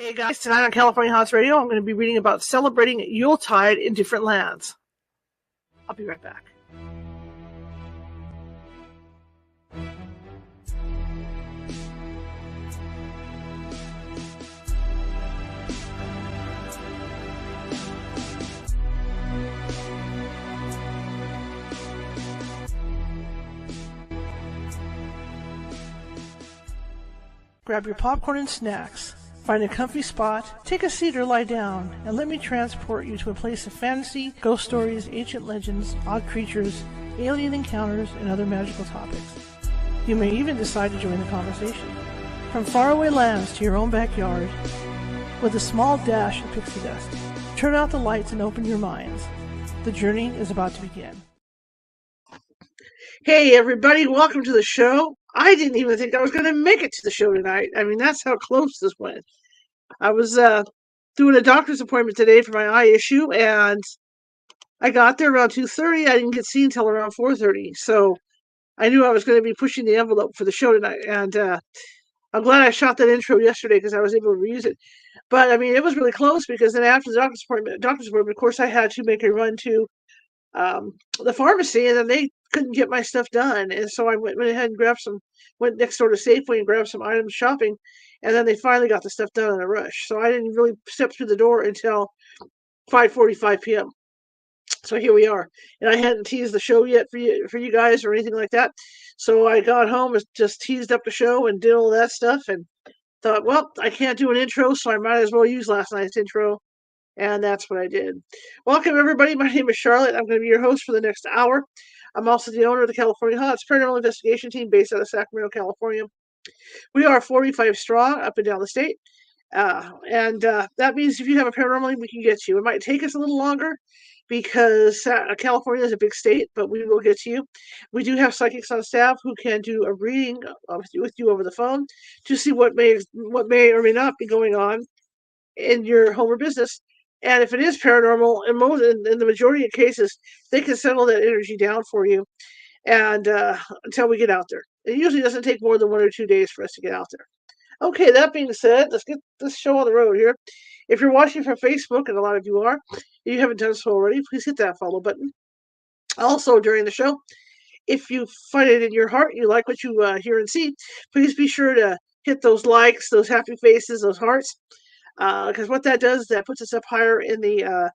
Hey guys, tonight on California Haunts Radio, I'm going to be reading about celebrating Yuletide in different lands. I'll be right back. Grab your popcorn and snacks. Find a comfy spot, take a seat or lie down, and let me transport you to a place of fantasy, ghost stories, ancient legends, odd creatures, alien encounters, and other magical topics. You may even decide to join the conversation. From faraway lands to your own backyard, with a small dash of pixie dust. Turn out the lights and open your minds. The journey is about to begin. Hey everybody, welcome to the show. I didn't even think I was going to make it to the show tonight. I mean, that's how close this went. I was doing a doctor's appointment today for my eye issue, and I got there around 2:30. I didn't get seen until around 4:30, so I knew I was going to be pushing the envelope for the show tonight, and I'm glad I shot that intro yesterday because I was able to reuse it. But I mean, it was really close because then after the doctor's appointment, of course, I had to make a run to the pharmacy, and then they couldn't get my stuff done, and so I went ahead and went next door to Safeway and grabbed some items shopping, and then they finally got the stuff done in a rush. So I didn't really step through the door until 5:45 p.m. So here we are, and I hadn't teased the show yet for you guys or anything like that. So I got home and just teased up the show and did all that stuff, and thought, well, I can't do an intro, so I might as well use last night's intro. And that's what I did. Welcome, everybody. My name is Charlotte. I'm going to be your host for the next hour. I'm also the owner of the California Haunts Paranormal Investigation Team based out of Sacramento, California. We are 45 strong up and down the state. And that means if you have a paranormal, we can get you. It might take us a little longer because California is a big state, but we will get to you. We do have psychics on staff who can do a reading with you over the phone to see what may or may not be going on in your home or business. And if it is paranormal, in the majority of cases, they can settle that energy down for you, and until we get out there. It usually doesn't take more than 1 or 2 days for us to get out there. Okay, that being said, let's get this show on the road here. If you're watching from Facebook, and a lot of you are, if you haven't done so already, please hit that follow button. Also, during the show, if you find it in your heart, you like what you hear and see, please be sure to hit those likes, those happy faces, those hearts. Because what that does, that puts us up higher in the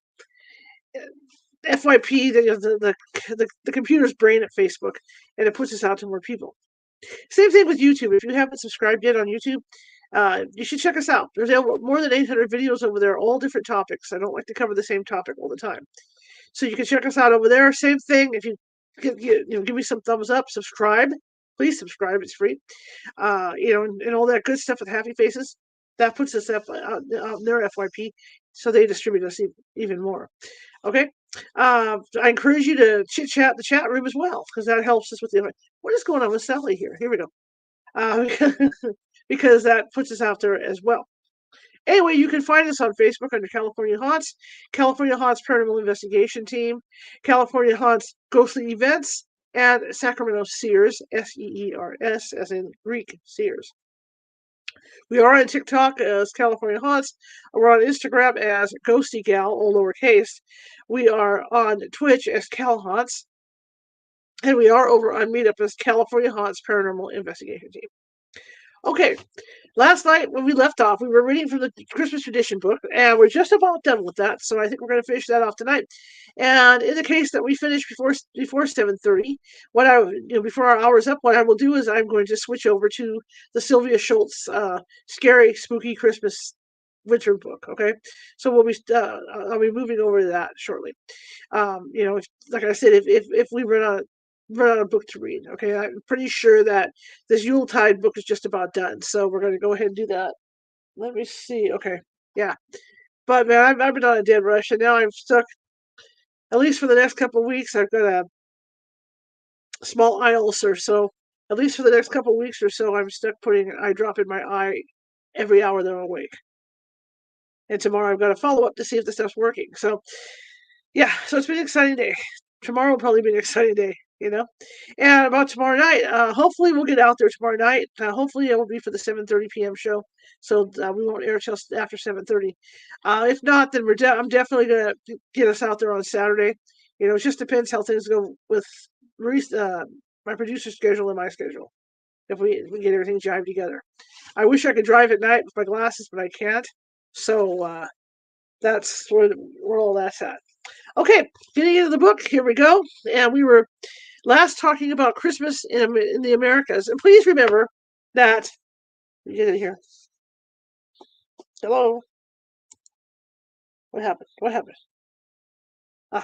FYP, the computer's brain at Facebook, and it puts us out to more people. Same thing with YouTube. If you haven't subscribed yet on YouTube, you should check us out. There's more than 800 videos over there, all different topics. I don't like to cover the same topic all the time. So you can check us out over there. Same thing. If you give me some thumbs up, subscribe. Please subscribe. It's free. And all that good stuff with happy faces. That puts us up on their FYP, so they distribute us even more. Okay, I encourage you to chit chat the chat room as well, because that helps us with the. What is going on with Sally here? Here we go. Because that puts us out there as well. Anyway, you can find us on Facebook under California Haunts Paranormal Investigation Team, California Haunts Ghostly Events, and Sacramento Seers, Seers, as in Greek Seers. We are on TikTok as California Haunts. We're on Instagram as Ghosty Gal, all lowercase. We are on Twitch as Cal Haunts. And we are over on Meetup as California Haunts Paranormal Investigation Team. Okay, last night when we left off, we were reading from the Christmas Tradition book, and we're just about done with that, so I think we're going to finish that off tonight. And in the case that we finish before 7:30, before our hour's up, what I will do is I'm going to switch over to the Sylvia Schultz Scary Spooky Christmas Winter book. Okay, so I'll be moving over to that shortly. Like I said, if we run out of book to read. Okay, I'm pretty sure that this Yuletide book is just about done, so we're going to go ahead and do that. Let me see. Okay, yeah, but man, I've been on a dead rush, and now I'm stuck. At least for the next couple of weeks, I've got a small eye ulcer, so at least for the next couple of weeks or so, I'm stuck putting an eye drop in my eye every hour that I'm awake. And tomorrow I've got to follow up to see if the stuff's working. So, yeah, so it's been an exciting day. Tomorrow will probably be an exciting day. you know. And about tomorrow night, hopefully we'll get out there tomorrow night. Hopefully it will be for the 7:30 p.m. show, so we won't air till after 7:30. If not, then I'm definitely gonna get us out there on Saturday. It just depends how things go with Maurice, my producer's schedule and my schedule. If we get everything jived together. I wish I could drive at night with my glasses, but I can't. So that's where all that's at. Okay, getting into the book. Here we go. And we were last talking about Christmas in the Americas. And please remember that. Let me get in here. Hello. What happened? What happened?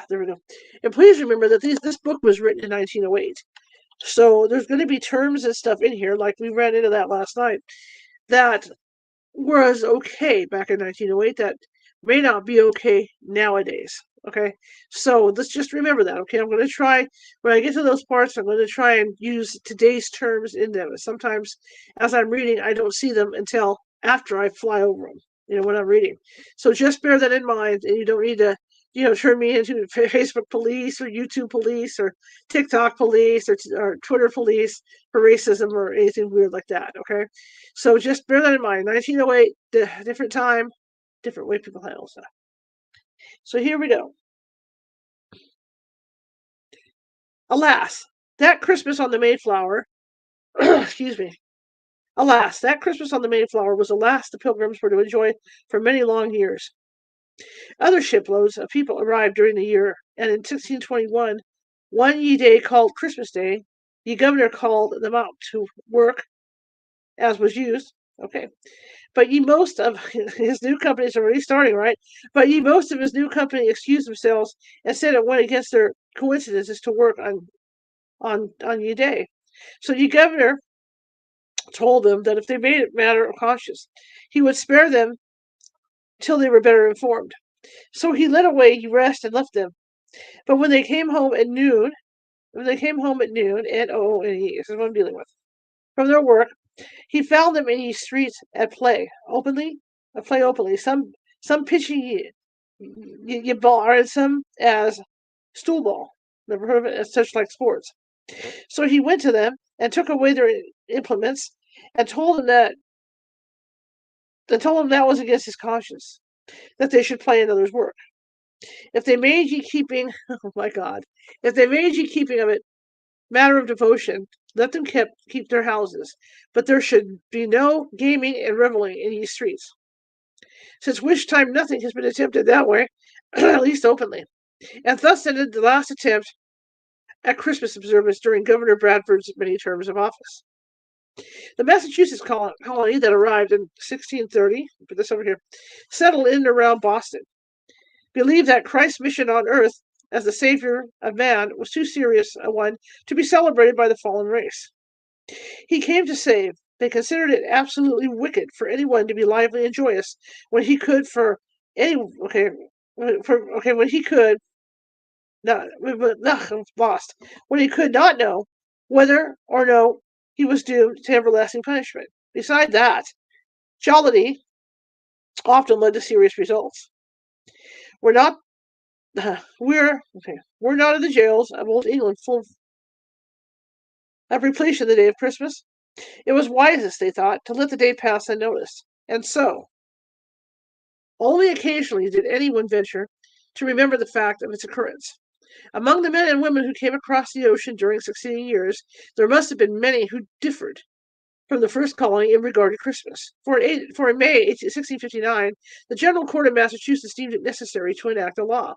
There we go. And please remember that this book was written in 1908. So there's going to be terms and stuff in here, like we ran into that last night, that was okay back in 1908 that may not be okay nowadays. Okay, so let's just remember that. Okay, I'm going to try when I get to those parts. I'm going to try and use today's terms in them. Sometimes, as I'm reading, I don't see them until after I fly over them. When I'm reading. So just bear that in mind, and you don't need to, turn me into Facebook police or YouTube police or TikTok police or Twitter police for racism or anything weird like that. Okay, so just bear that in mind. 1908, different time, different way people handle stuff. So here we go. Alas, that Christmas on the Mayflower, excuse me. Alas, that Christmas on the Mayflower was the last the Pilgrims were to enjoy for many long years. Other shiploads of people arrived during the year, and in 1621, one ye day called Christmas Day, the governor called them out to work, as was used. Okay. But ye most of his new companies are already starting, right? But ye most of his new company excused themselves and said it went against their coincidences to work on ye day. So ye governor told them that if they made it matter of conscience, he would spare them till they were better informed. So he led away ye rest and left them. But when they came home at noon, and this is what I'm dealing with, from their work, he found them in ye streets at play openly, some pitching ye ball, and some as stool ball. Never heard of it as such like sports. So he went to them and took away their implements and told them that was against his conscience, that they should play another's work. If they made ye keeping, oh my God, if they made ye keeping of it matter of devotion, let them keep their houses, but there should be no gaming and reveling in ye streets. Since which time nothing has been attempted that way, at least openly. And thus ended the last attempt at Christmas observance during Governor Bradford's many terms of office. The Massachusetts colony that arrived in 1630, put this over here, settled in and around Boston, believed that Christ's mission on earth as the savior of man was too serious a one to be celebrated by the fallen race. He came to save. They considered it absolutely wicked for anyone to be lively and joyous when he could when he could lost when he could not know whether or no he was doomed to everlasting punishment. Beside that, jollity often led to serious results. We're not in the jails of old England full of repletion the day of Christmas. It was wisest, they thought, to let the day pass unnoticed. And so, only occasionally did anyone venture to remember the fact of its occurrence. Among the men and women who came across the ocean during succeeding years, there must have been many who differed from the first colony in regard to Christmas. For in May 1659, the General Court of Massachusetts deemed it necessary to enact a law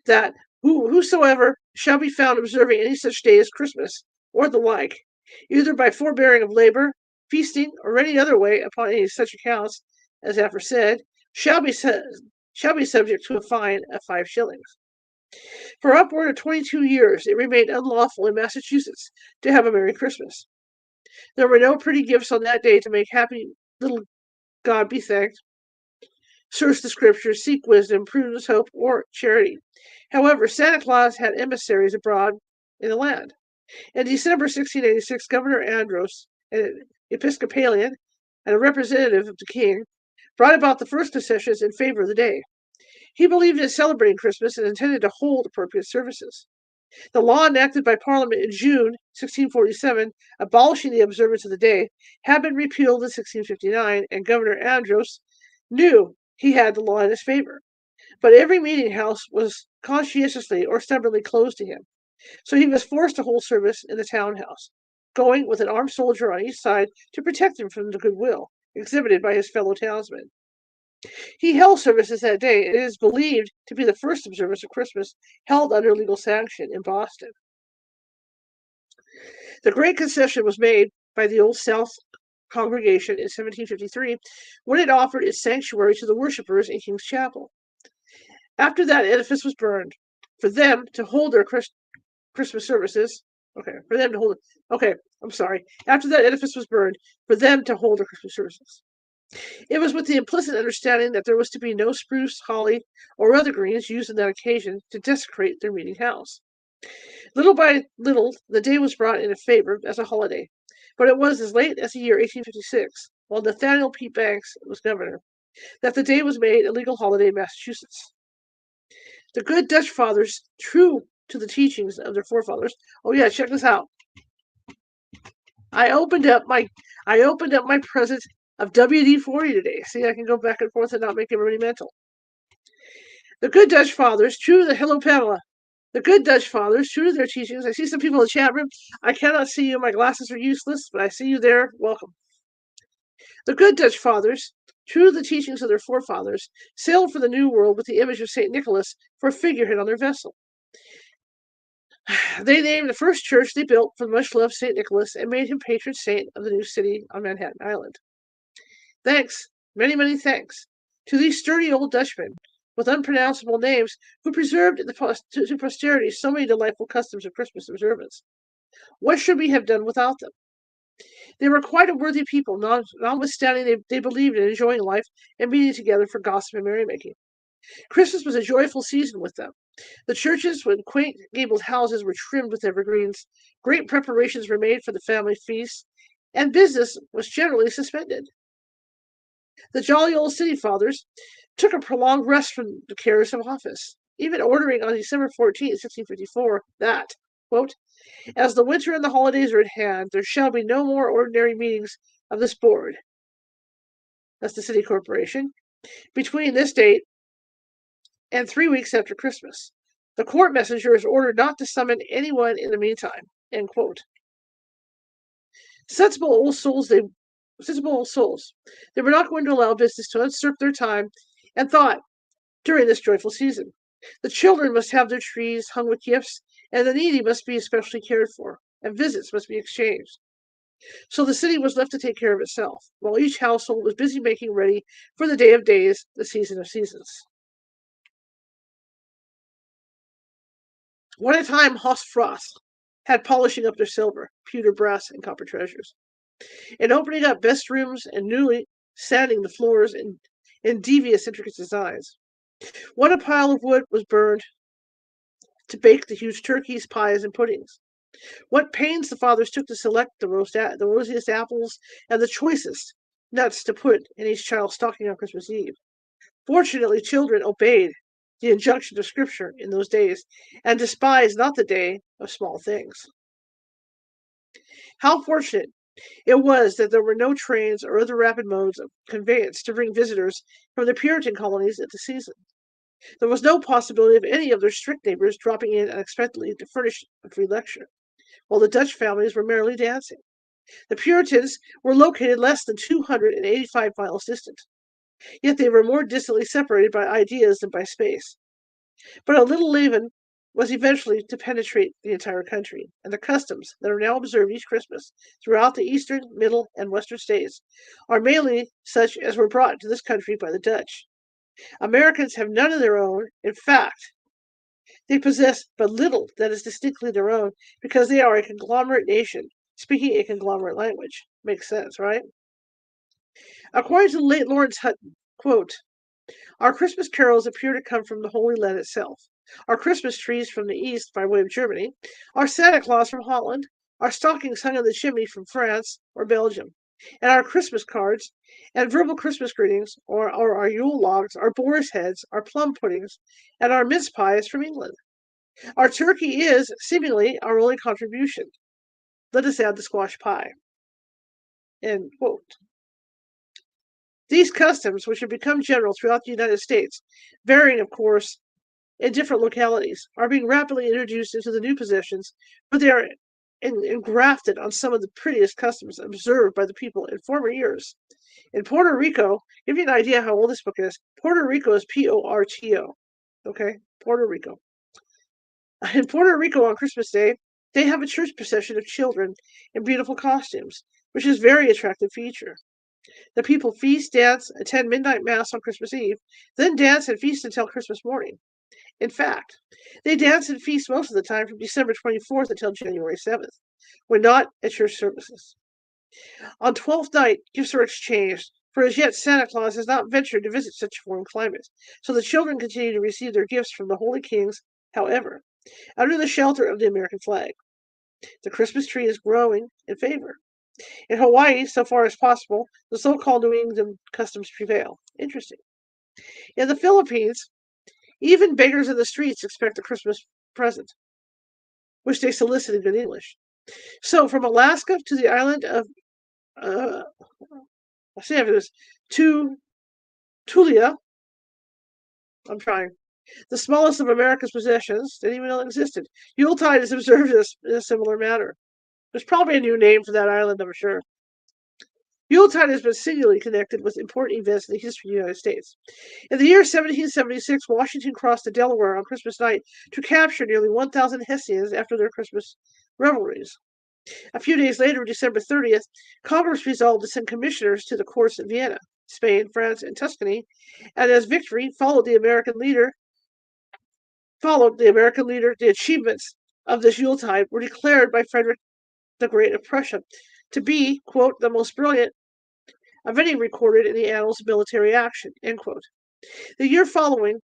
that whosoever shall be found observing any such day as Christmas, or the like, either by forbearing of labor, feasting, or any other way upon any such accounts as aforesaid, shall be subject to a fine of 5 shillings. For upward of 22 years, it remained unlawful in Massachusetts to have a Merry Christmas. There were no pretty gifts on that day to make happy little God be thanked, search the scriptures, seek wisdom, prudence, hope, or charity. However, Santa Claus had emissaries abroad in the land. In December 1686, Governor Andros, an Episcopalian and a representative of the king, brought about the first concessions in favor of the day. He believed in celebrating Christmas and intended to hold appropriate services. The law enacted by Parliament in June 1647, abolishing the observance of the day, had been repealed in 1659, and Governor Andros knew he had the law in his favor. But every meeting house was conscientiously or stubbornly closed to him, so he was forced to hold service in the townhouse, going with an armed soldier on each side to protect him from the goodwill exhibited by his fellow townsmen. He held services that day, and it is believed to be the first observance of Christmas held under legal sanction in Boston. The great concession was made by the Old South congregation in 1753 when it offered its sanctuary to the worshippers in King's Chapel. After that edifice was burned, for them to hold their Christmas services, after that edifice was burned, for them to hold their Christmas services. It was with the implicit understanding that there was to be no spruce, holly, or other greens used on that occasion to desecrate their meeting house. Little by little, the day was brought into favor as a holiday, but it was as late as the year 1856, while Nathaniel P. Banks was governor, that the day was made a legal holiday in Massachusetts. The good Dutch fathers, true to the teachings of their forefathers. Oh yeah, check this out. I opened up my present of WD-40 today. See, I can go back and forth and not make everybody mental. The good Dutch fathers, true to the hello Pamela. The good Dutch fathers, true to their teachings. I see some people in the chat room. I cannot see you. My glasses are useless, but I see you there. Welcome. The good Dutch fathers, true to the teachings of their forefathers, sailed for the New World with the image of St. Nicholas for a figurehead on their vessel. They named the first church they built for the much-loved St. Nicholas and made him patron saint of the new city on Manhattan Island. Thanks, many, many thanks, to these sturdy old Dutchmen with unpronounceable names who preserved to posterity so many delightful customs of Christmas observance. What should we have done without them? They were quite a worthy people, notwithstanding they believed in enjoying life and meeting together for gossip and merrymaking. Christmas was a joyful season with them. The churches with quaint gabled houses were trimmed with evergreens, great preparations were made for the family feast, and business was generally suspended. The jolly old city fathers took a prolonged rest from the cares of office, even ordering on December 14, 1654, that, quote, as the winter and the holidays are at hand, there shall be no more ordinary meetings of this board, that's the city corporation, between this date and 3 weeks after Christmas. The court messenger is ordered not to summon anyone in the meantime. End quote. Sensible old souls. They were not going to allow business to usurp their time and thought during this joyful season. The children must have their trees hung with gifts, and the needy must be especially cared for, and visits must be exchanged. So the city was left to take care of itself, while each household was busy making ready for the day of days, the season of seasons. One at a time, Hoss Frost had polishing up their silver, pewter, brass, and copper treasures, and opening up best rooms and newly sanding the floors in devious, intricate designs. When a pile of wood was burned to bake the huge turkeys, pies, and puddings. What pains the fathers took to select the rosiest apples and the choicest nuts to put in each child's stocking on Christmas Eve. Fortunately, children obeyed the injunction of Scripture in those days and despised not the day of small things. How fortunate it was that there were no trains or other rapid modes of conveyance to bring visitors from the Puritan colonies at the season. There was no possibility of any of their strict neighbors dropping in unexpectedly to furnish a free lecture, while the Dutch families were merrily dancing. The Puritans were located less than 285 miles distant, yet they were more distantly separated by ideas than by space. But a little leaven was eventually to penetrate the entire country, and the customs that are now observed each Christmas throughout the eastern, middle, and western states are mainly such as were brought to this country by the Dutch. Americans have none of their own. In fact, they possess but little that is distinctly their own because they are a conglomerate nation, speaking a conglomerate language. Makes sense, right? According to the late Lawrence Hutton, quote, our Christmas carols appear to come from the Holy Land itself. Our Christmas trees from the east by way of Germany, our Santa Claus from Holland, our stockings hung in the chimney from France or Belgium, and our Christmas cards and verbal Christmas greetings, or our Yule logs, our boar's heads, our plum puddings, and our mince pies from England. Our turkey is, seemingly, our only contribution. Let us add the squash pie. End quote. These customs, which have become general throughout the United States, varying, of course, in different localities, are being rapidly introduced into the new possessions, but they are engrafted on some of the prettiest customs observed by the people in former years. In Puerto Rico, give you an idea how old this book is. Puerto Rico is Porto. Okay, Puerto Rico. In Puerto Rico on Christmas Day, they have a church procession of children in beautiful costumes, which is a very attractive feature. The people feast, dance, attend midnight mass on Christmas Eve, then dance and feast until Christmas morning. In fact, they dance and feast most of the time from December 24th until January 7th, when not at church services. On Twelfth Night, gifts are exchanged, for as yet Santa Claus has not ventured to visit such a warm climate, so the children continue to receive their gifts from the Holy Kings, however, under the shelter of the American flag. The Christmas tree is growing in favor. In Hawaii, so far as possible, the so-called New England customs prevail. Interesting. In the Philippines, even beggars in the streets expect a Christmas present, which they solicit in good English. So, from Alaska to the island of, I say after this, Tulia, I'm trying, the smallest of America's possessions, didn't even know it existed. Yuletide is observed in a similar manner. There's probably a new name for that island, I'm sure. Yuletide has been singularly connected with important events in the history of the United States. In the year 1776, Washington crossed the Delaware on Christmas night to capture nearly 1,000 Hessians after their Christmas revelries. A few days later, December 30th, Congress resolved to send commissioners to the courts in Vienna, Spain, France, and Tuscany, and as victory followed the American leader, the achievements of this Yuletide were declared by Frederick the Great of Prussia to be, quote, the most brilliant of any recorded in the annals of military action, end quote. The year following,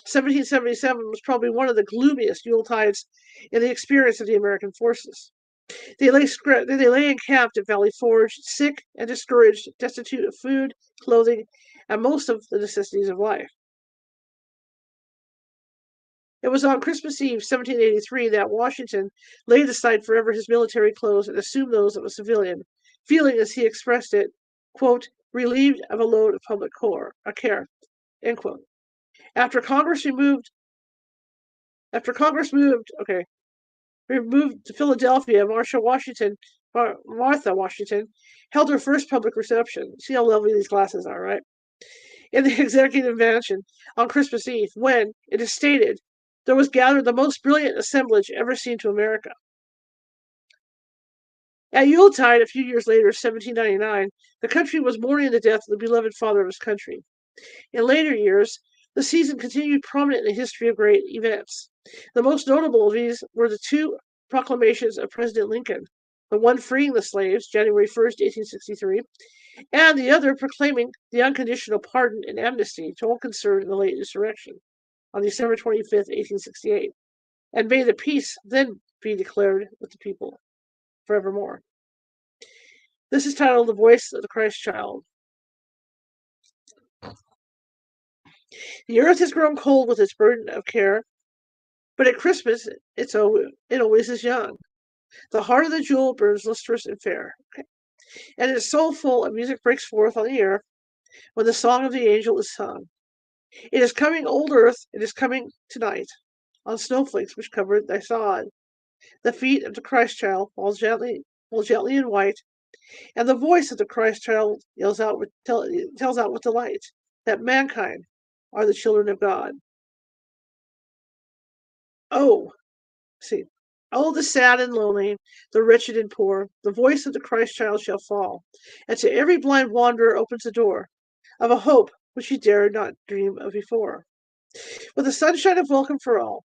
1777, was probably one of the gloomiest Yuletides in the experience of the American forces. They lay encamped at Valley Forge, sick and discouraged, destitute of food, clothing, and most of the necessities of life. It was on Christmas Eve, 1783, that Washington laid aside forever his military clothes and assumed those of a civilian, feeling, as he expressed it, quote, relieved of a load of public care, end quote. After Congress moved to Philadelphia, Martha Washington, held her first public reception. See how lovely these glasses are, right? In the executive mansion on Christmas Eve, when, it is stated, there was gathered the most brilliant assemblage ever seen to America. At Yuletide, a few years later, 1799, the country was mourning the death of the beloved father of his country. In later years, the season continued prominent in the history of great events. The most notable of these were the two proclamations of President Lincoln, the one freeing the slaves, January 1st, 1863, and the other proclaiming the unconditional pardon and amnesty to all concerned in the late insurrection on December 25th, 1868. And may the peace then be declared with the people forevermore. This is titled The Voice of the Christ Child. The earth has grown cold with its burden of care, but at Christmas it always is young. The heart of the jewel burns lustrous and fair, and its soul full of music breaks forth on the air when the song of the angel is sung. It is coming, old earth, it is coming tonight, on snowflakes which cover thy sod. The feet of the Christ child fall gently in white, and the voice of the Christ child tells out with delight that mankind are the children of God. Oh, the sad and lonely, the wretched and poor, the voice of the Christ child shall fall, and to every blind wanderer opens the door of a hope which he dared not dream of before. With the sunshine of welcome for all,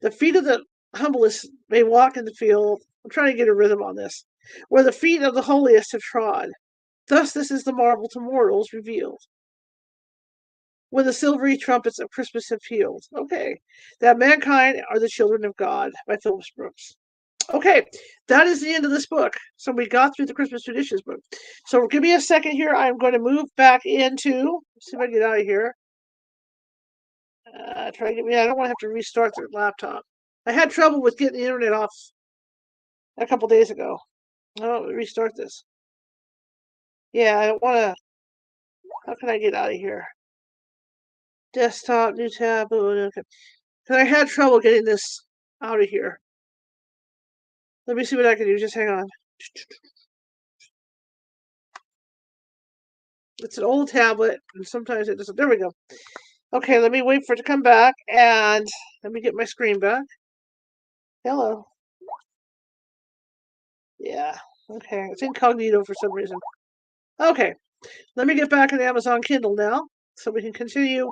the feet of the humblest may walk in the field. I'm trying to get a rhythm on this. Where the feet of the holiest have trod. Thus this is the marvel to mortals revealed. When the silvery trumpets of Christmas have pealed. Okay. That mankind are the children of God by Phillips Brooks. Okay, that is the end of this book. So we got through the Christmas traditions book. So give me a second here. I'm going to move back into, let's see if I can get out of here. I don't want to have to restart the laptop. I had trouble with getting the internet off a couple days ago. Oh, restart this. Yeah, I don't want to. How can I get out of here? Desktop, new tab. Okay. Because I had trouble getting this out of here. Let me see what I can do. Just hang on. It's an old tablet, and sometimes it doesn't. There we go. Okay, let me wait for it to come back, and let me get my screen back. Hello. Yeah. Okay, it's incognito for some reason. Okay, let me get back in Amazon Kindle now, so we can continue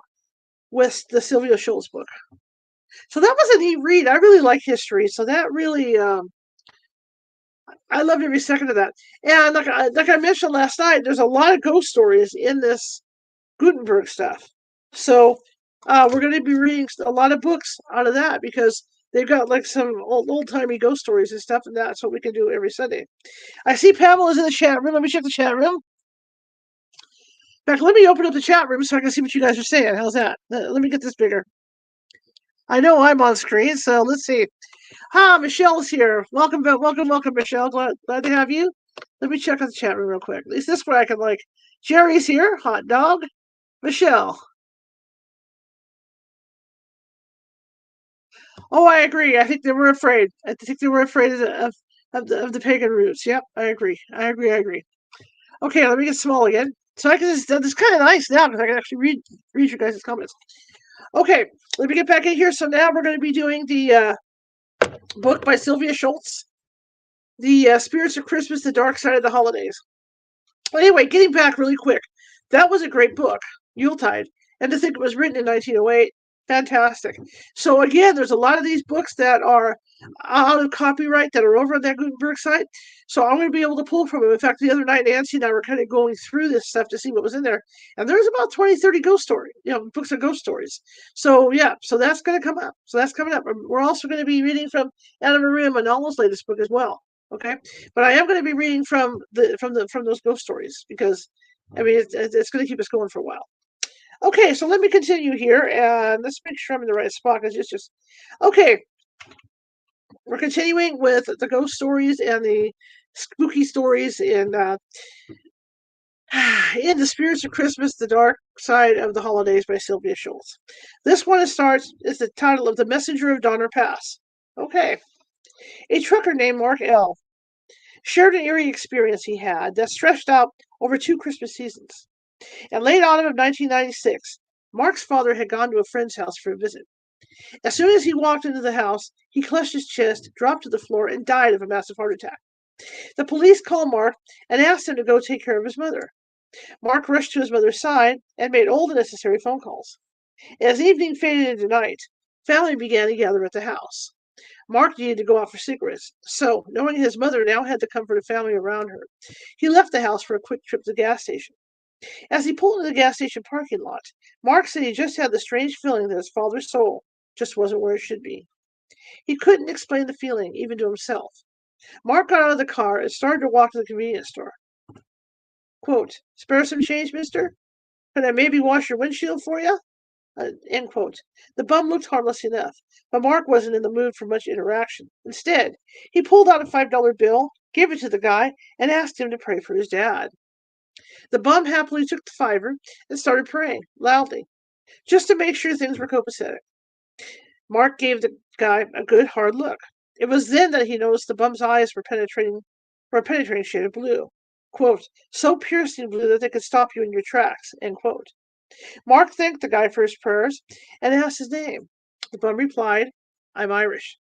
with the Sylvia Schultz book. So that was a neat read. I really like history, so that really, I loved every second of that. And like I mentioned last night, there's a lot of ghost stories in this Gutenberg stuff. So we're going to be reading a lot of books out of that because they've got like some old-timey ghost stories and stuff, and that's what we can do every Sunday. I see Pamela's in the chat room. Let me check the chat room. In fact, let me open up the chat room so I can see what you guys are saying. How's that? Let me get this bigger. I know I'm on screen, so let's see. Michelle's here. Welcome, Michelle. Glad to have you. Let me check out the chat room real quick. Is this where I can like? Jerry's here. Hot dog. Michelle. Oh, I agree. I think they were afraid. I think they were afraid of the pagan roots. Yep, I agree. I agree. Okay, let me get small again. So I can just. This is kind of nice now because I can actually read your guys' comments. Okay, let me get back in here. So now we're going to be doing the book by Sylvia Schultz, The Spirits of Christmas, The Dark Side of the Holidays. Anyway, getting back really quick. That was a great book, Yuletide. And to think it was written in 1908, fantastic. So again, there's a lot of these books that are out of copyright that are over on that Gutenberg site. So I'm going to be able to pull from them. In fact, the other night, Nancy and I were kind of going through this stuff to see what was in there. And there's about 20, 30 ghost stories, books of ghost stories. So yeah, so that's going to come up. So that's coming up. We're also going to be reading from Anna Maria Manalo's latest book as well. Okay, but I am going to be reading from those ghost stories because I mean it's going to keep us going for a while. Okay, so let me continue here and let's make sure I'm in the right spot because it's just okay. We're continuing with the ghost stories and the spooky stories in The Spirits of Christmas, The Dark Side of the Holidays by Sylvia Schultz. This one is the title of The Messenger of Donner Pass. Okay. A trucker named Mark L. shared an eerie experience he had that stretched out over 2 Christmas seasons. In late autumn of 1996, Mark's father had gone to a friend's house for a visit. As soon as he walked into the house, he clutched his chest, dropped to the floor, and died of a massive heart attack. The police called Mark and asked him to go take care of his mother. Mark rushed to his mother's side and made all the necessary phone calls. As evening faded into night, family began to gather at the house. Mark needed to go out for cigarettes, so, knowing his mother now had the comfort of family around her, he left the house for a quick trip to the gas station. As he pulled into the gas station parking lot, Mark said he just had the strange feeling that his father's soul just wasn't where it should be. He couldn't explain the feeling, even to himself. Mark got out of the car and started to walk to the convenience store. Quote, "Spare some change, mister? Could I maybe wash your windshield for you?" End quote. The bum looked harmless enough, but Mark wasn't in the mood for much interaction. Instead, he pulled out a $5 bill, gave it to the guy, and asked him to pray for his dad. The bum happily took the $5 and started praying, loudly, just to make sure things were copacetic. Mark gave the guy a good, hard look. It was then that he noticed the bum's eyes were a penetrating shade of blue. Quote, "So piercing blue that they could stop you in your tracks," end quote. Mark thanked the guy for his prayers and asked his name. The bum replied, "I'm Irish."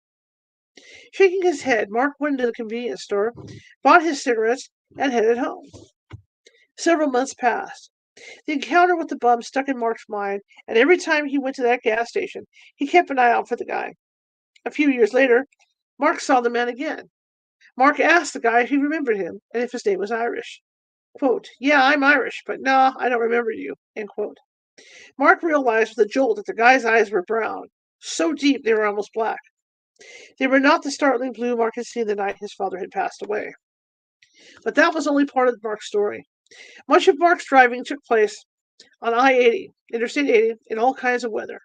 Shaking his head, Mark went into the convenience store, bought his cigarettes, and headed home. Several months passed. The encounter with the bum stuck in Mark's mind, and every time he went to that gas station, he kept an eye out for the guy. A few years later, Mark saw the man again. Mark asked the guy if he remembered him and if his name was Irish. Quote, "Yeah, I'm Irish, but no, I don't remember you," end quote. Mark realized with a jolt that the guy's eyes were brown, so deep they were almost black. They were not the startling blue Mark had seen the night his father had passed away. But that was only part of Mark's story. Much of Mark's driving took place on I-80, Interstate 80, in all kinds of weather.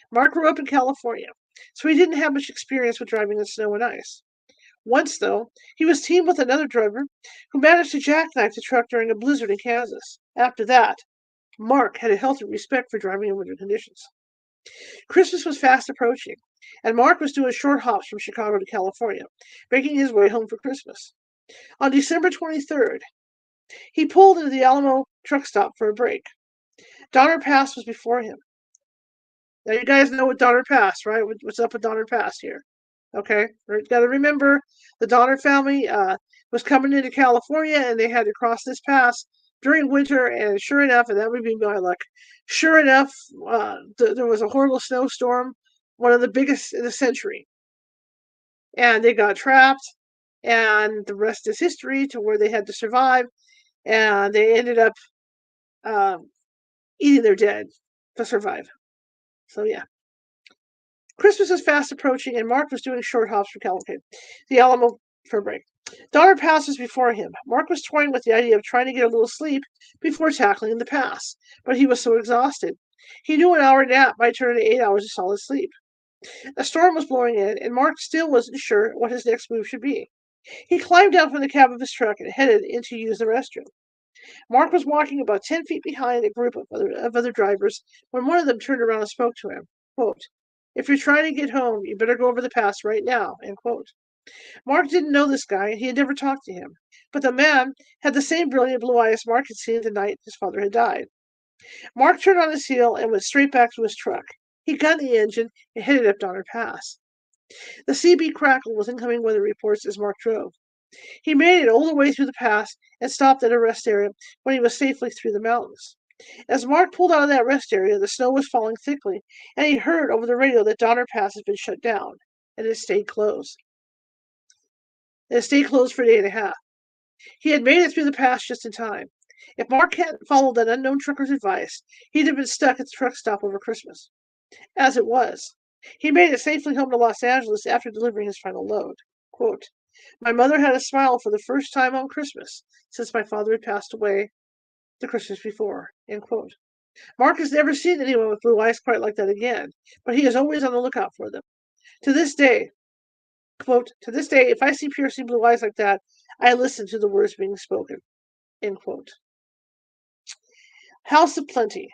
Mark grew up in California. so he didn't have much experience with driving in snow and ice. Once, though, he was teamed with another driver who managed to jackknife the truck during a blizzard in Kansas. After that, Mark had a healthy respect for driving in winter conditions. Christmas was fast approaching, and Mark was doing short hops from Chicago to California, making his way home for Christmas. On December 23rd, he pulled into the Alamo truck stop for a break. Donner Pass was before him. Now, you guys know what Donner Pass, right? What's up with Donner Pass here? Okay, you got to remember the Donner family was coming into California, and they had to cross this pass during winter. And sure enough, and that would be my luck. Sure enough, there was a horrible snowstorm, one of the biggest in the century, and they got trapped. And the rest is history to where they had to survive, and they ended up eating their dead to survive. So yeah. Christmas was fast approaching, and Mark was doing short hops for California, the Alamo for a break. Donner Pass was before him. Mark was toying with the idea of trying to get a little sleep before tackling the pass, but he was so exhausted. He knew an hour nap might turn into 8 hours of solid sleep. A storm was blowing in, and Mark still wasn't sure what his next move should be. He climbed down from the cab of his truck and headed in to use the restroom. Mark was walking about 10 feet behind a group of other drivers when one of them turned around and spoke to him. Quote, "If you're trying to get home, you better go over the pass right now." End quote. Mark didn't know this guy, and he had never talked to him. But the man had the same brilliant blue eyes Mark had seen the night his father had died. Mark turned on his heel and went straight back to his truck. He gunned the engine and headed up Donner Pass. The CB crackled with incoming weather reports as Mark drove. He made it all the way through the pass and stopped at a rest area when he was safely through the mountains. As Mark pulled out of that rest area, the snow was falling thickly, and he heard over the radio that Donner Pass had been shut down, and it stayed closed. It stayed closed for a day and a half. He had made it through the pass just in time. If Mark hadn't followed that unknown trucker's advice, he'd have been stuck at the truck stop over Christmas. As it was, he made it safely home to Los Angeles after delivering his final load. Quote, "My mother had a smile for the first time on Christmas since my father had passed away the Christmas before." End quote. Mark has never seen anyone with blue eyes quite like that again, but he is always on the lookout for them. To this day, quote, "To this day, if I see piercing blue eyes like that, I listen to the words being spoken." End quote. House of Plenty.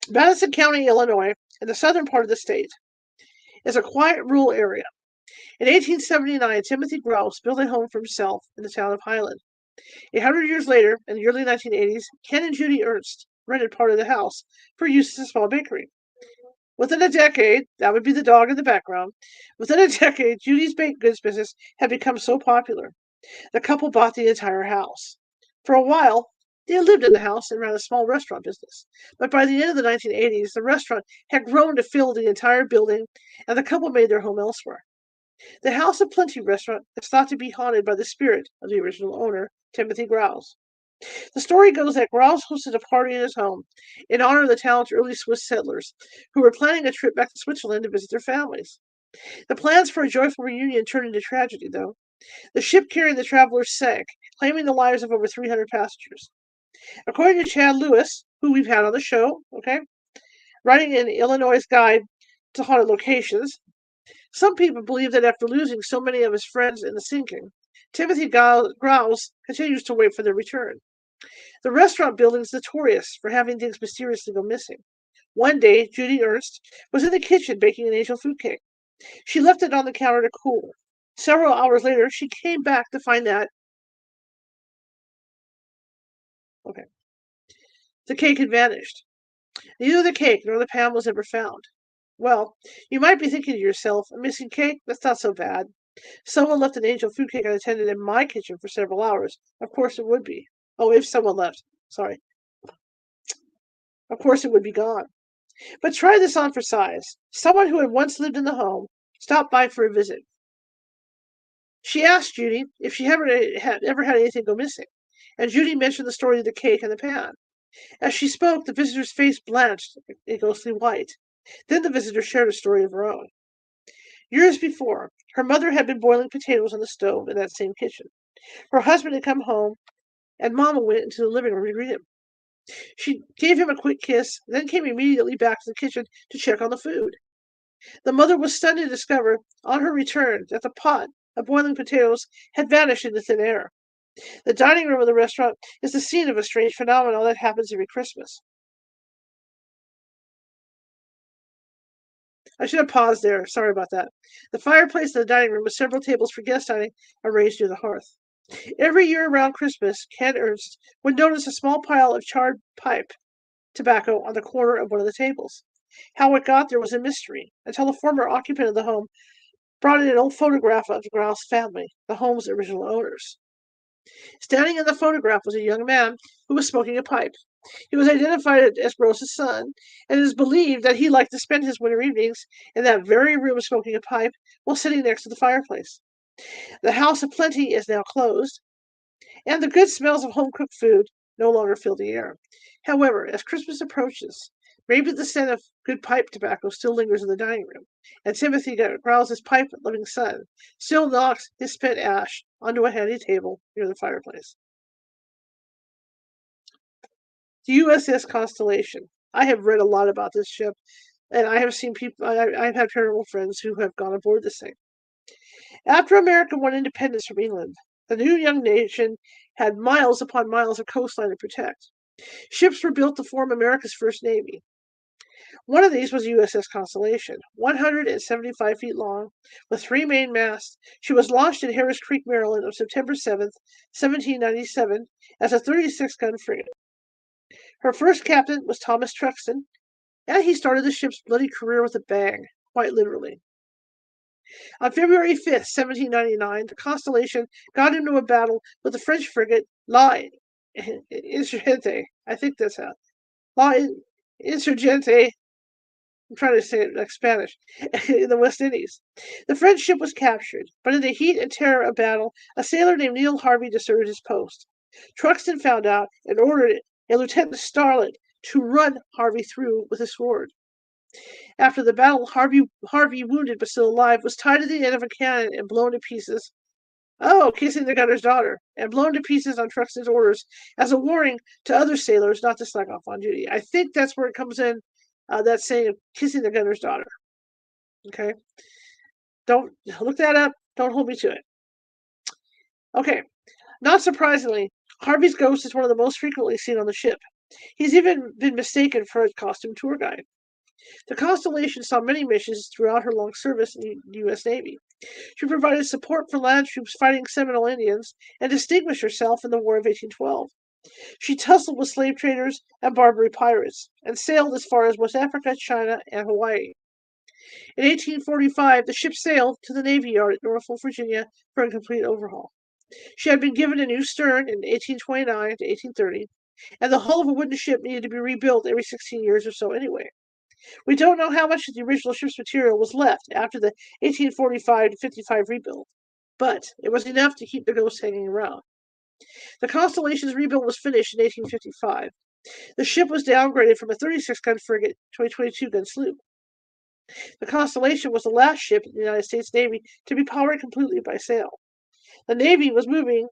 Madison County, Illinois, in the southern part of the state, is a quiet rural area. In 1879, Timothy Grouse built a home for himself in the town of Highland. 100 years later, in the early 1980s, Ken and Judy Ernst rented part of the house for use as a small bakery. Within a decade, that would be the dog in the background, within a decade, Judy's baked goods business had become so popular. The couple bought the entire house. For a while, they lived in the house and ran a small restaurant business. But by the end of the 1980s, the restaurant had grown to fill the entire building, and the couple made their home elsewhere. The House of Plenty restaurant is thought to be haunted by the spirit of the original owner, Timothy Grouse. The story goes that Grouse hosted a party in his home in honor of the town's early Swiss settlers who were planning a trip back to Switzerland to visit their families. The plans for a joyful reunion turned into tragedy, though. The ship carrying the travelers sank, claiming the lives of over 300 passengers. According to Chad Lewis, who we've had on the show, okay, writing in Illinois' Guide to Haunted Locations, some people believe that after losing so many of his friends in the sinking, Timothy Grouse continues to wait for their return. The restaurant building is notorious for having things mysteriously go missing. One day, Judy Ernst was in the kitchen baking an angel food cake. She left it on the counter to cool. Several hours later, she came back to find that the cake had vanished. Neither the cake nor the pan was ever found. Well, you might be thinking to yourself, a missing cake? That's not so bad. Someone left an angel food cake unattended in my kitchen for several hours. Of course it would be. Oh, if someone left. Sorry. Of course it would be gone. But try this on for size. Someone who had once lived in the home stopped by for a visit. She asked Judy if she ever had anything go missing, and Judy mentioned the story of the cake and the pan. As she spoke, the visitor's face blanched a ghostly white. Then the visitor shared a story of her own. Years before, her mother had been boiling potatoes on the stove in that same kitchen. Her husband had come home, and Mama went into the living room to greet him. She gave him a quick kiss, then came immediately back to the kitchen to check on the food. The mother was stunned to discover, on her return, that the pot of boiling potatoes had vanished into thin air. The dining room of the restaurant is the scene of a strange phenomenon that happens every Christmas. I should have paused there. Sorry about that. The fireplace in the dining room with several tables for guest dining arranged near the hearth. Every year around Christmas, Ken Ernst would notice a small pile of charred pipe tobacco on the corner of one of the tables. How it got there was a mystery, until the former occupant of the home brought in an old photograph of the Grouse family, the home's original owners. Standing in the photograph was a young man who was smoking a pipe. He was identified as Gross's son, and it is believed that he liked to spend his winter evenings in that very room smoking a pipe while sitting next to the fireplace. The House of Plenty is now closed, and the good smells of home-cooked food no longer fill the air. However, as Christmas approaches, maybe the scent of good pipe tobacco still lingers in the dining room, and Timothy Growl's pipe-loving son still knocks his spent ash onto a handy table near the fireplace. The USS Constellation. I have read a lot about this ship, and I have seen people. I've had paranormal friends who have gone aboard this thing. After America won independence from England, the new young nation had miles upon miles of coastline to protect. Ships were built to form America's first navy. One of these was USS Constellation, 175 feet long, with 3 main masts. She was launched in Harris Creek, Maryland on September 7th, 1797, as a 36-gun frigate. Her first captain was Thomas Truxtun, and he started the ship's bloody career with a bang, quite literally. On February 5th, 1799, the Constellation got into a battle with the French frigate La Insurgente. I think that's how. La Insurgente. I'm trying to say it like Spanish. In the West Indies. The French ship was captured, but in the heat and terror of battle, a sailor named Neil Harvey deserted his post. Truxtun found out and ordered a Lieutenant Starlett to run Harvey through with a sword. After the battle, Harvey, wounded but still alive, was tied to the end of a cannon and blown to pieces. Oh, kissing the gunner's daughter, and blown to pieces on Truxtun's orders as a warning to other sailors not to slack off on duty. I think that's where it comes in, that saying of kissing the gunner's daughter. Okay? Don't look that up. Don't hold me to it. Okay. Not surprisingly, Harvey's ghost is one of the most frequently seen on the ship. He's even been mistaken for a costume tour guide. The Constellation saw many missions throughout her long service in the U.S. Navy. She provided support for land troops fighting Seminole Indians and distinguished herself in the War of 1812. She tussled with slave traders and Barbary pirates, and sailed as far as West Africa, China, and Hawaii. In 1845, the ship sailed to the Navy Yard at Norfolk, Virginia, for a complete overhaul. She had been given a new stern in 1829 to 1830, and the hull of a wooden ship needed to be rebuilt every 16 years or so anyway. We don't know how much of the original ship's material was left after the 1845 to 55 rebuild, but it was enough to keep the ghost hanging around. The Constellation's rebuild was finished in 1855. The ship was downgraded from a 36-gun frigate to a 22-gun sloop. The Constellation was the last ship in the United States Navy to be powered completely by sail. The Navy was moving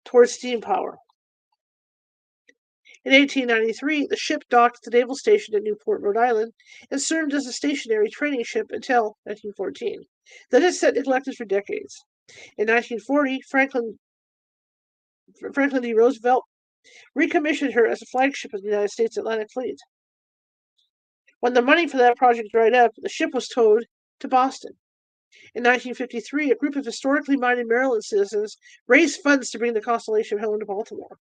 towards steam power. In 1893, the ship docked at the naval station at Newport, Rhode Island, and served as a stationary training ship until 1914. Then it sat neglected for decades. In 1940, Franklin D. Roosevelt recommissioned her as a flagship of the United States Atlantic Fleet. When the money for that project dried up, the ship was towed to Boston. In 1953, a group of historically minded Maryland citizens raised funds to bring the Constellation home to Baltimore.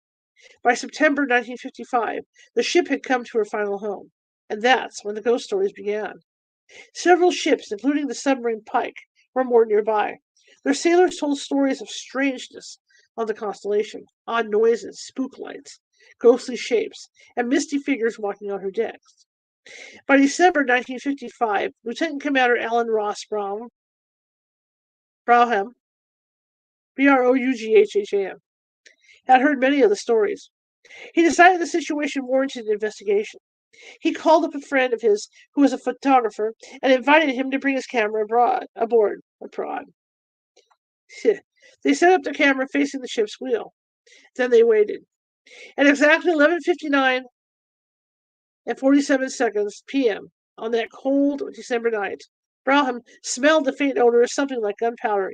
By September 1955, the ship had come to her final home, and that's when the ghost stories began. Several ships, including the submarine Pike, were moored nearby. Their sailors told stories of strangeness on the Constellation, odd noises, spook lights, ghostly shapes, and misty figures walking on her decks. By December 1955, Lieutenant Commander Alan Ross Brougham, Brougham, had heard many of the stories. He decided the situation warranted an investigation. He called up a friend of his who was a photographer and invited him to bring his camera aboard. They set up the camera facing the ship's wheel. Then they waited. At exactly 11:59 and 47 seconds p.m., on that cold December night. Braham smelled the faint odor of something like gunpowder.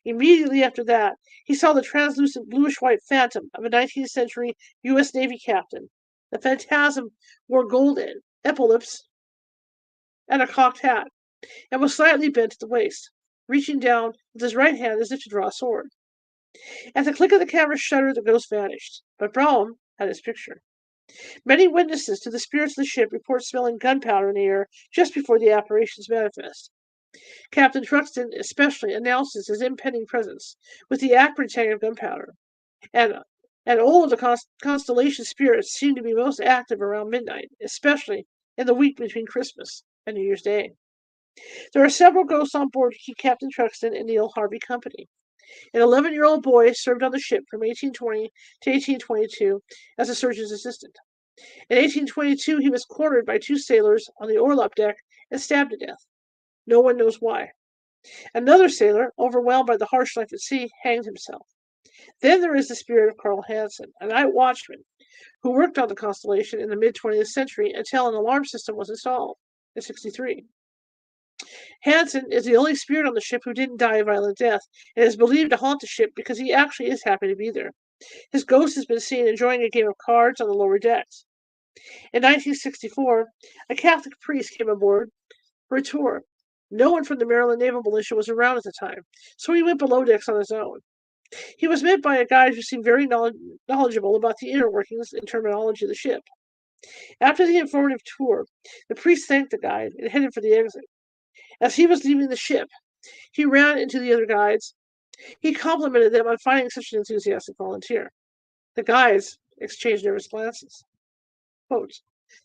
Immediately after that, he saw the translucent bluish-white phantom of a 19th century U.S. Navy captain. The phantasm wore gold epaulets and a cocked hat, and was slightly bent at the waist, reaching down with his right hand as if to draw a sword. At the click of the camera's shutter, the ghost vanished, but Braham had his picture. Many witnesses to the spirits of the ship report smelling gunpowder in the air just before the apparitions manifest. Captain Truxton especially announces his impending presence with the acrid tang of gunpowder, and all of the constellation spirits seem to be most active around midnight, especially in the week between Christmas and New Year's Day. There are several ghosts on board to keep Captain Truxton and Neil Harvey company. An 11-year-old boy served on the ship from 1820 to 1822 as a surgeon's assistant. In 1822, he was cornered by two sailors on the orlop deck and stabbed to death. No one knows why. Another sailor, overwhelmed by the harsh life at sea, hanged himself. Then there is the spirit of Carl Hansen, a night watchman who worked on the Constellation in the mid-20th century until an alarm system was installed in 1963. Hansen is the only spirit on the ship who didn't die a violent death and is believed to haunt the ship because he actually is happy to be there. His ghost has been seen enjoying a game of cards on the lower decks. In 1964, a Catholic priest came aboard for a tour. No one from the Maryland Naval Militia was around at the time, so he went below decks on his own. He was met by a guide who seemed very knowledgeable about the inner workings and terminology of the ship. After the informative tour, the priest thanked the guide and headed for the exit. As he was leaving the ship, he ran into the other guides. He complimented them on finding such an enthusiastic volunteer. The guides exchanged nervous glances. Quote,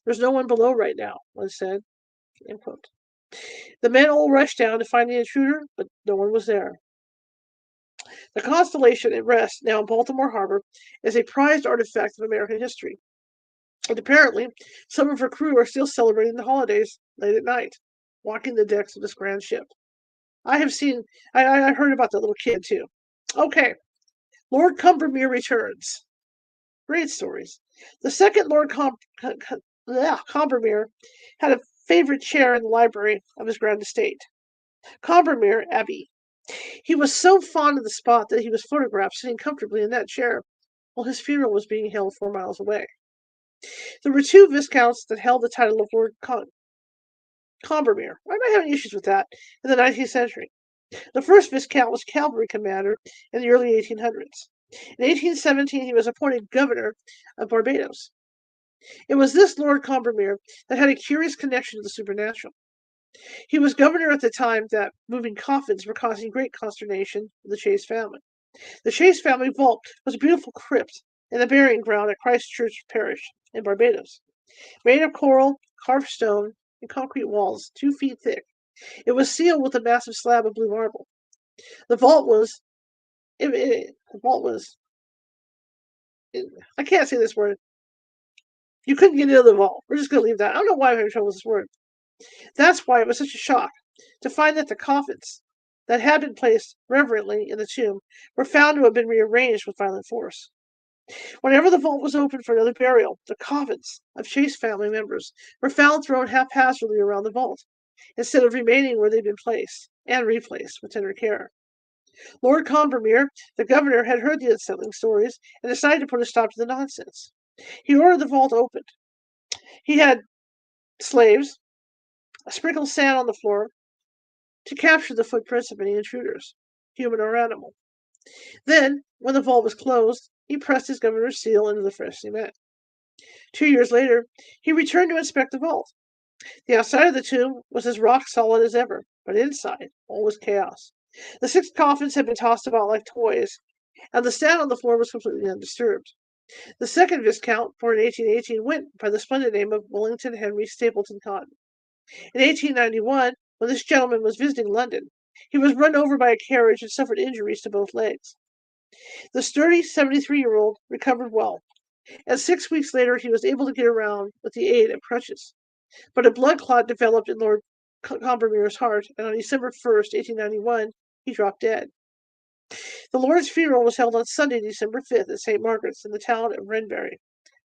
"There's no one below right now," one said. End quote. The men all rushed down to find the intruder, but no one was there. The Constellation at rest, now in Baltimore Harbor, is a prized artifact of American history. And apparently, some of her crew are still celebrating the holidays late at night, walking the decks of this grand ship. I heard about the little kid too. Okay, Lord Combermere returns. Great stories. The second Lord Combermere had a favorite chair in the library of his grand estate, Combermere Abbey. He was so fond of the spot that he was photographed sitting comfortably in that chair while his funeral was being held 4 miles away. There were two viscounts that held the title of Lord Combermere. Why am I having issues with that? In the 19th century. The first viscount was cavalry commander in the early 1800s. In 1817, he was appointed governor of Barbados. It was this Lord Combermere that had a curious connection to the supernatural. He was governor at the time that moving coffins were causing great consternation to the Chase family. The Chase family vault was a beautiful crypt in the burying ground at Christ Church Parish in Barbados. Made of coral, carved stone, and concrete walls 2 feet thick, it was sealed with a massive slab of blue marble. The vault was I can't say this word. You couldn't get into the vault. We're just going to leave that. I don't know why I'm having trouble with this word. That's why it was such a shock to find that the coffins that had been placed reverently in the tomb were found to have been rearranged with violent force. Whenever the vault was opened for another burial, the coffins of Chase family members were found thrown haphazardly around the vault, instead of remaining where they'd been placed and replaced with tender care. Lord Combermere, the governor, had heard the unsettling stories and decided to put a stop to the nonsense. He ordered the vault opened. He had slaves sprinkle sand on the floor to capture the footprints of any intruders, human or animal. Then, when the vault was closed, he pressed his governor's seal into the fresh cement. 2 years later, he returned to inspect the vault. The outside of the tomb was as rock solid as ever, but inside, all was chaos. The 6 coffins had been tossed about like toys, and the sand on the floor was completely undisturbed. The second Viscount, born in 1818, went by the splendid name of Wellington Henry Stapleton Cotton. In 1891, when this gentleman was visiting London, he was run over by a carriage and suffered injuries to both legs. The sturdy 73-year-old recovered well, and 6 weeks later he was able to get around with the aid of crutches. But a blood clot developed in Lord Combermere's heart, and on December 1st, 1891, he dropped dead. The Lord's funeral was held on Sunday, December 5th at St. Margaret's in the town of Wrenbury,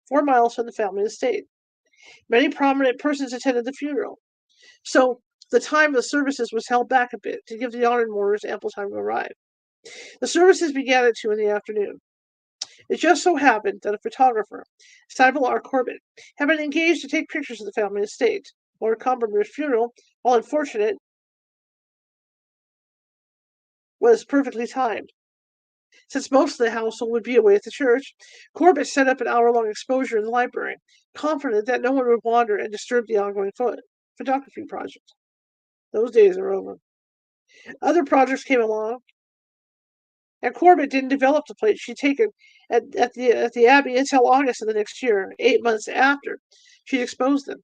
4 miles from the family estate. Many prominent persons attended the funeral. So the time of the services was held back a bit to give the honored mourners ample time to arrive. The services began at 2 in the afternoon. It just so happened that a photographer, Sybil R. Corbett, had been engaged to take pictures of the family estate. Lord Combermere's funeral, while unfortunate, was perfectly timed. Since most of the household would be away at the church, Corbett set up an hour-long exposure in the library, confident that no one would wander and disturb the ongoing photography project. Those days are over. Other projects came along, and Corbett didn't develop the plates she'd taken at the Abbey until August of the next year, 8 months after she'd exposed them.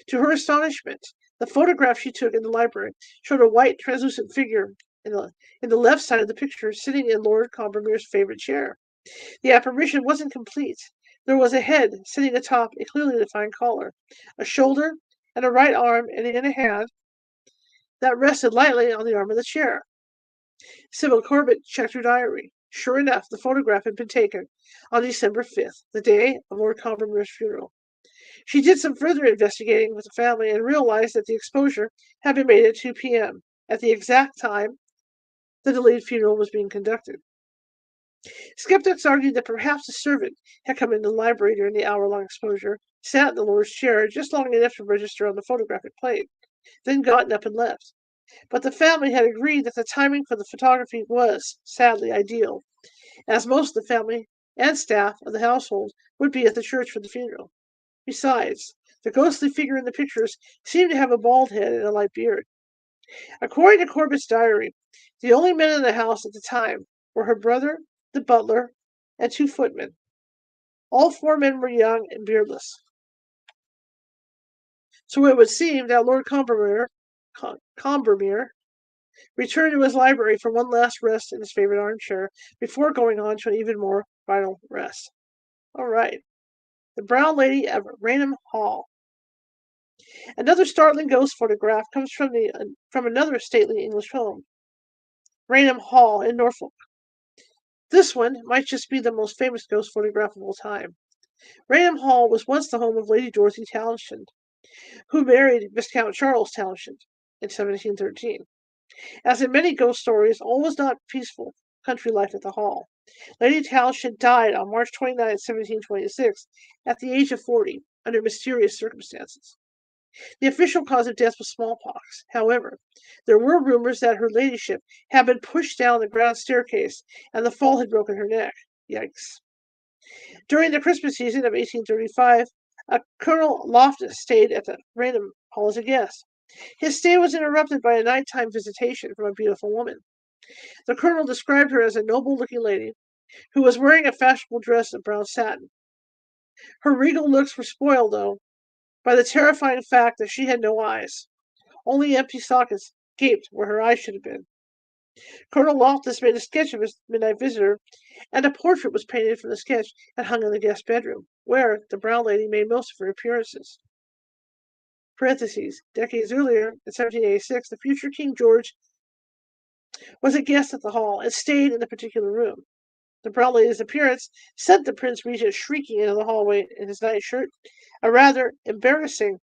To her astonishment, the photograph she took in the library showed a white, translucent figure in the left side of the picture, sitting in Lord Combermere's favorite chair. The apparition wasn't complete. There was a head sitting atop a clearly defined collar, a shoulder, and a right arm and a hand that rested lightly on the arm of the chair. Sybil Corbett checked her diary. Sure enough, the photograph had been taken on December 5th, the day of Lord Combermere's funeral. She did some further investigating with the family and realized that the exposure had been made at 2 p.m., at the exact time the delayed funeral was being conducted. Skeptics argued that perhaps a servant had come into the library during the hour-long exposure, sat in the Lord's chair just long enough to register on the photographic plate, then gotten up and left. But the family had agreed that the timing for the photography was, sadly, ideal, as most of the family and staff of the household would be at the church for the funeral. Besides, the ghostly figure in the pictures seemed to have a bald head and a light beard. According to Corbett's diary, the only men in the house at the time were her brother, the butler, and 2 footmen. All 4 men were young and beardless. So it would seem that Lord Combermere returned to his library for one last rest in his favorite armchair before going on to an even more final rest. All right. The Brown Lady of Raynham Hall. Another startling ghost photograph comes from another stately English home, Raynham Hall in Norfolk. This one might just be the most famous ghost photograph of all time. Raynham Hall was once the home of Lady Dorothy Townshend, who married Viscount Charles Townshend in 1713. As in many ghost stories, all was not peaceful country life at the Hall. Lady Townshend died on March 29, 1726, at the age of 40, under mysterious circumstances. The official cause of death was smallpox. However, there were rumors that her ladyship had been pushed down the ground staircase and the fall had broken her neck. Yikes. During the Christmas season of 1835, a Colonel Loftus stayed at the Raynham Hall as a guest. His stay was interrupted by a nighttime visitation from a beautiful woman. The colonel described her as a noble-looking lady who was wearing a fashionable dress of brown satin. Her regal looks were spoiled, though, by the terrifying fact that she had no eyes. Only empty sockets gaped where her eyes should have been. Colonel Loftus made a sketch of his midnight visitor, and a portrait was painted from the sketch and hung in the guest bedroom, where the Brown Lady made most of her appearances. Parentheses. Decades earlier, in 1786, the future King George was a guest at the Hall and stayed in the particular room. The Brown Lady's appearance sent the Prince Regent shrieking into the hallway in his nightshirt, a rather embarrassing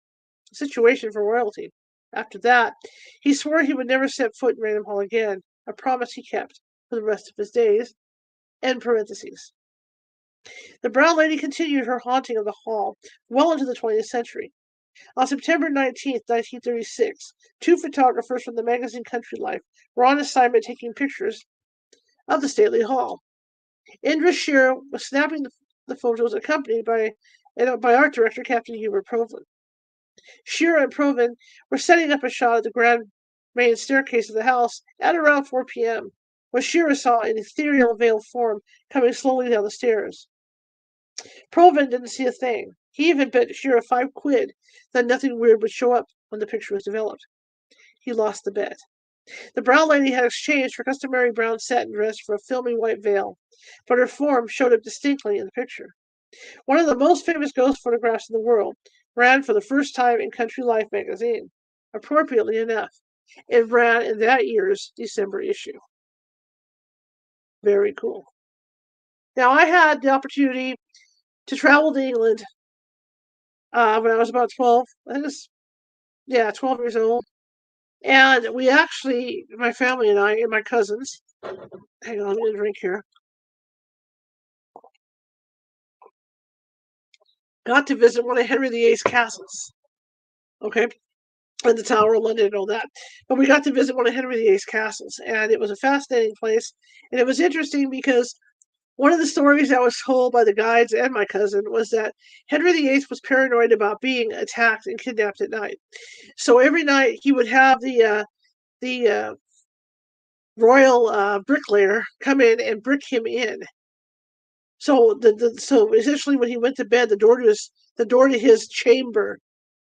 situation for royalty. After that, he swore he would never set foot in Raynham Hall again, a promise he kept for the rest of his days. End parentheses. The Brown Lady continued her haunting of the Hall well into the 20th century. On September 19, 1936, 2 photographers from the magazine Country Life were on assignment taking pictures of the stately hall. Indra Shearer was snapping the photos, accompanied by art director Captain Hubert Provan. Shearer and Provan were setting up a shot of the grand main staircase of the house at around 4 p.m. when Shearer saw an ethereal veiled form coming slowly down the stairs. Provan didn't see a thing. He even bet Shearer £5 that nothing weird would show up when the picture was developed. He lost the bet. The Brown Lady had exchanged her customary brown satin dress for a filmy white veil, but her form showed up distinctly in the picture. One of the most famous ghost photographs in the world ran for the first time in Country Life magazine. Appropriately enough, it ran in that year's December issue. Very cool. Now, I had the opportunity to travel to England when I was about 12. I think it was Yeah, 12 years old. And we actually, my family and I, and my cousins, hang on, I'm going to drink here, got to visit one of Henry VIII's castles. Okay. And the Tower of London and all that. But we got to visit one of Henry VIII's castles, and it was a fascinating place. And it was interesting because one of the stories that was told by the guides and my cousin was that Henry VIII was paranoid about being attacked and kidnapped at night. So every night he would have the royal bricklayer come in and brick him in. So so essentially when he went to bed, the door to his chamber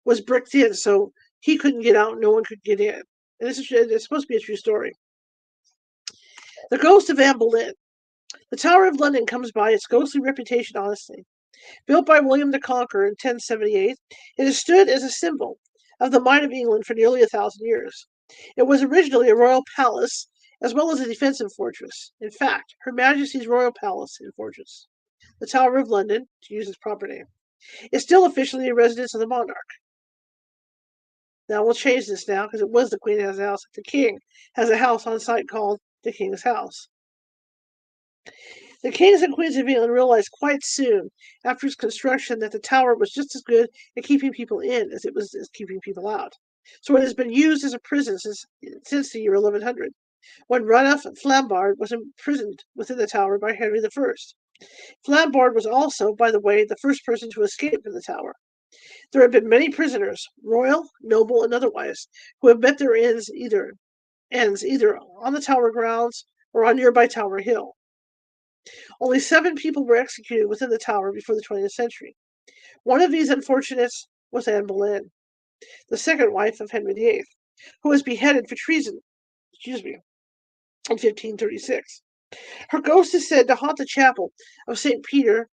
was bricked in, so he couldn't get out, no one could get in. And it's supposed to be a true story. The ghost of Anne Boleyn. The Tower of London comes by its ghostly reputation honestly. Built by William the Conqueror in 1078, it has stood as a symbol of the might of England for nearly 1,000 years. It was originally a royal palace as well as a defensive fortress. In fact, Her Majesty's Royal Palace and Fortress, the Tower of London, to use its proper name, is still officially a residence of the monarch. Now we'll change this now because it was the Queen has a house. The King has a house on site called the King's House. The kings and queens of England realized quite soon after its construction that the tower was just as good at keeping people in as it was at keeping people out. So it has been used as a prison since the year 1100, when Ranulph Flambard was imprisoned within the tower by Henry I. Flambard was also, by the way, the first person to escape from the tower. There have been many prisoners, royal, noble, and otherwise, who have met their ends either on the tower grounds or on nearby Tower Hill. Only 7 people were executed within the tower before the 20th century. One of these unfortunates was Anne Boleyn, the second wife of Henry VIII, who was beheaded for treason, in 1536. Her ghost is said to haunt the chapel of St. Peter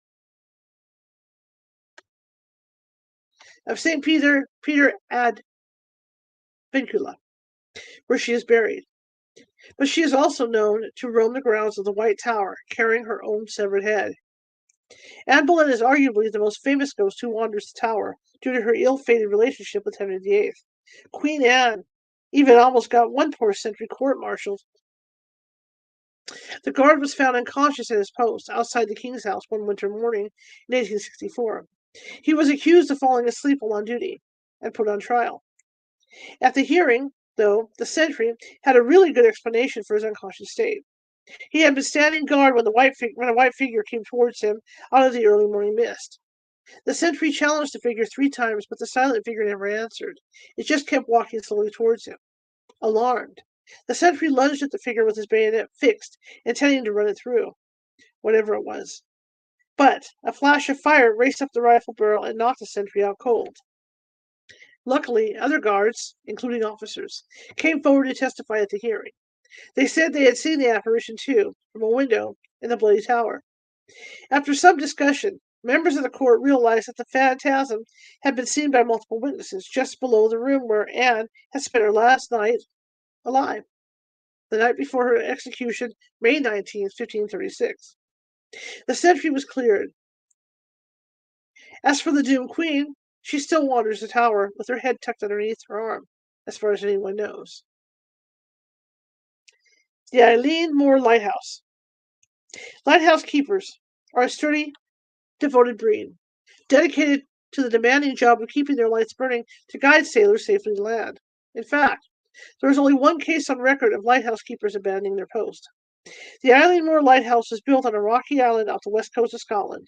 ad Vincula, where she is buried. But she is also known to roam the grounds of the White Tower, carrying her own severed head. Anne Boleyn is arguably the most famous ghost who wanders the tower due to her ill-fated relationship with Henry VIII. Queen Anne even almost got one poor sentry court-martialed. The guard was found unconscious at his post outside the King's House one winter morning in 1864. He was accused of falling asleep while on duty and put on trial. At the hearing, though, the sentry had a really good explanation for his unconscious state. He had been standing guard when a white figure came towards him out of the early morning mist. The sentry challenged the figure 3 times, but the silent figure never answered. It just kept walking slowly towards him. Alarmed, the sentry lunged at the figure with his bayonet fixed, intending to run it through, whatever it was. But a flash of fire raced up the rifle barrel and knocked the sentry out cold. Luckily, other guards, including officers, came forward to testify at the hearing. They said they had seen the apparition too, from a window in the Bloody Tower. After some discussion, members of the court realized that the phantasm had been seen by multiple witnesses just below the room where Anne had spent her last night alive, the night before her execution, May 19, 1536. The sentry was cleared. As for the doomed queen, she still wanders the tower with her head tucked underneath her arm, as far as anyone knows. The Eileen More Lighthouse. Lighthouse keepers are a sturdy, devoted breed, dedicated to the demanding job of keeping their lights burning to guide sailors safely to land. In fact, there is only one case on record of lighthouse keepers abandoning their post. The Eileen More Lighthouse was built on a rocky island off the west coast of Scotland.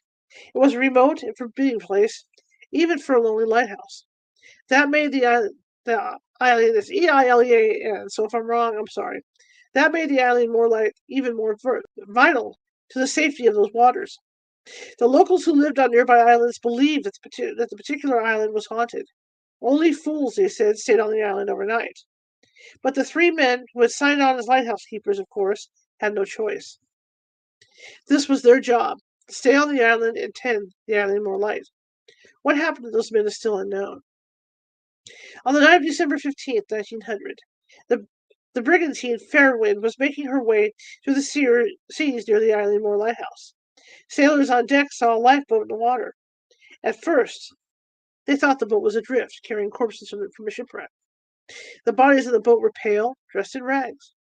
It was a remote and forbidding place, even for a lonely lighthouse. That made the island, it's E-I-L-E-A-N, so if I'm wrong, I'm sorry. That made the island even more vital to the safety of those waters. The locals who lived on nearby islands believed that the particular island was haunted. Only fools, they said, stayed on the island overnight. But the 3 men who had signed on as lighthouse keepers, of course, had no choice. This was their job, to stay on the island and tend the Eileen More light. What happened to those men is still unknown. On the night of December 15th, 1900, the brigantine Fairwind was making her way through the seas near the Eileen More Lighthouse. Sailors on deck saw a lifeboat in the water. At first, They thought the boat was adrift, carrying corpses from a shipwreck. The bodies of the boat were pale, dressed in rags,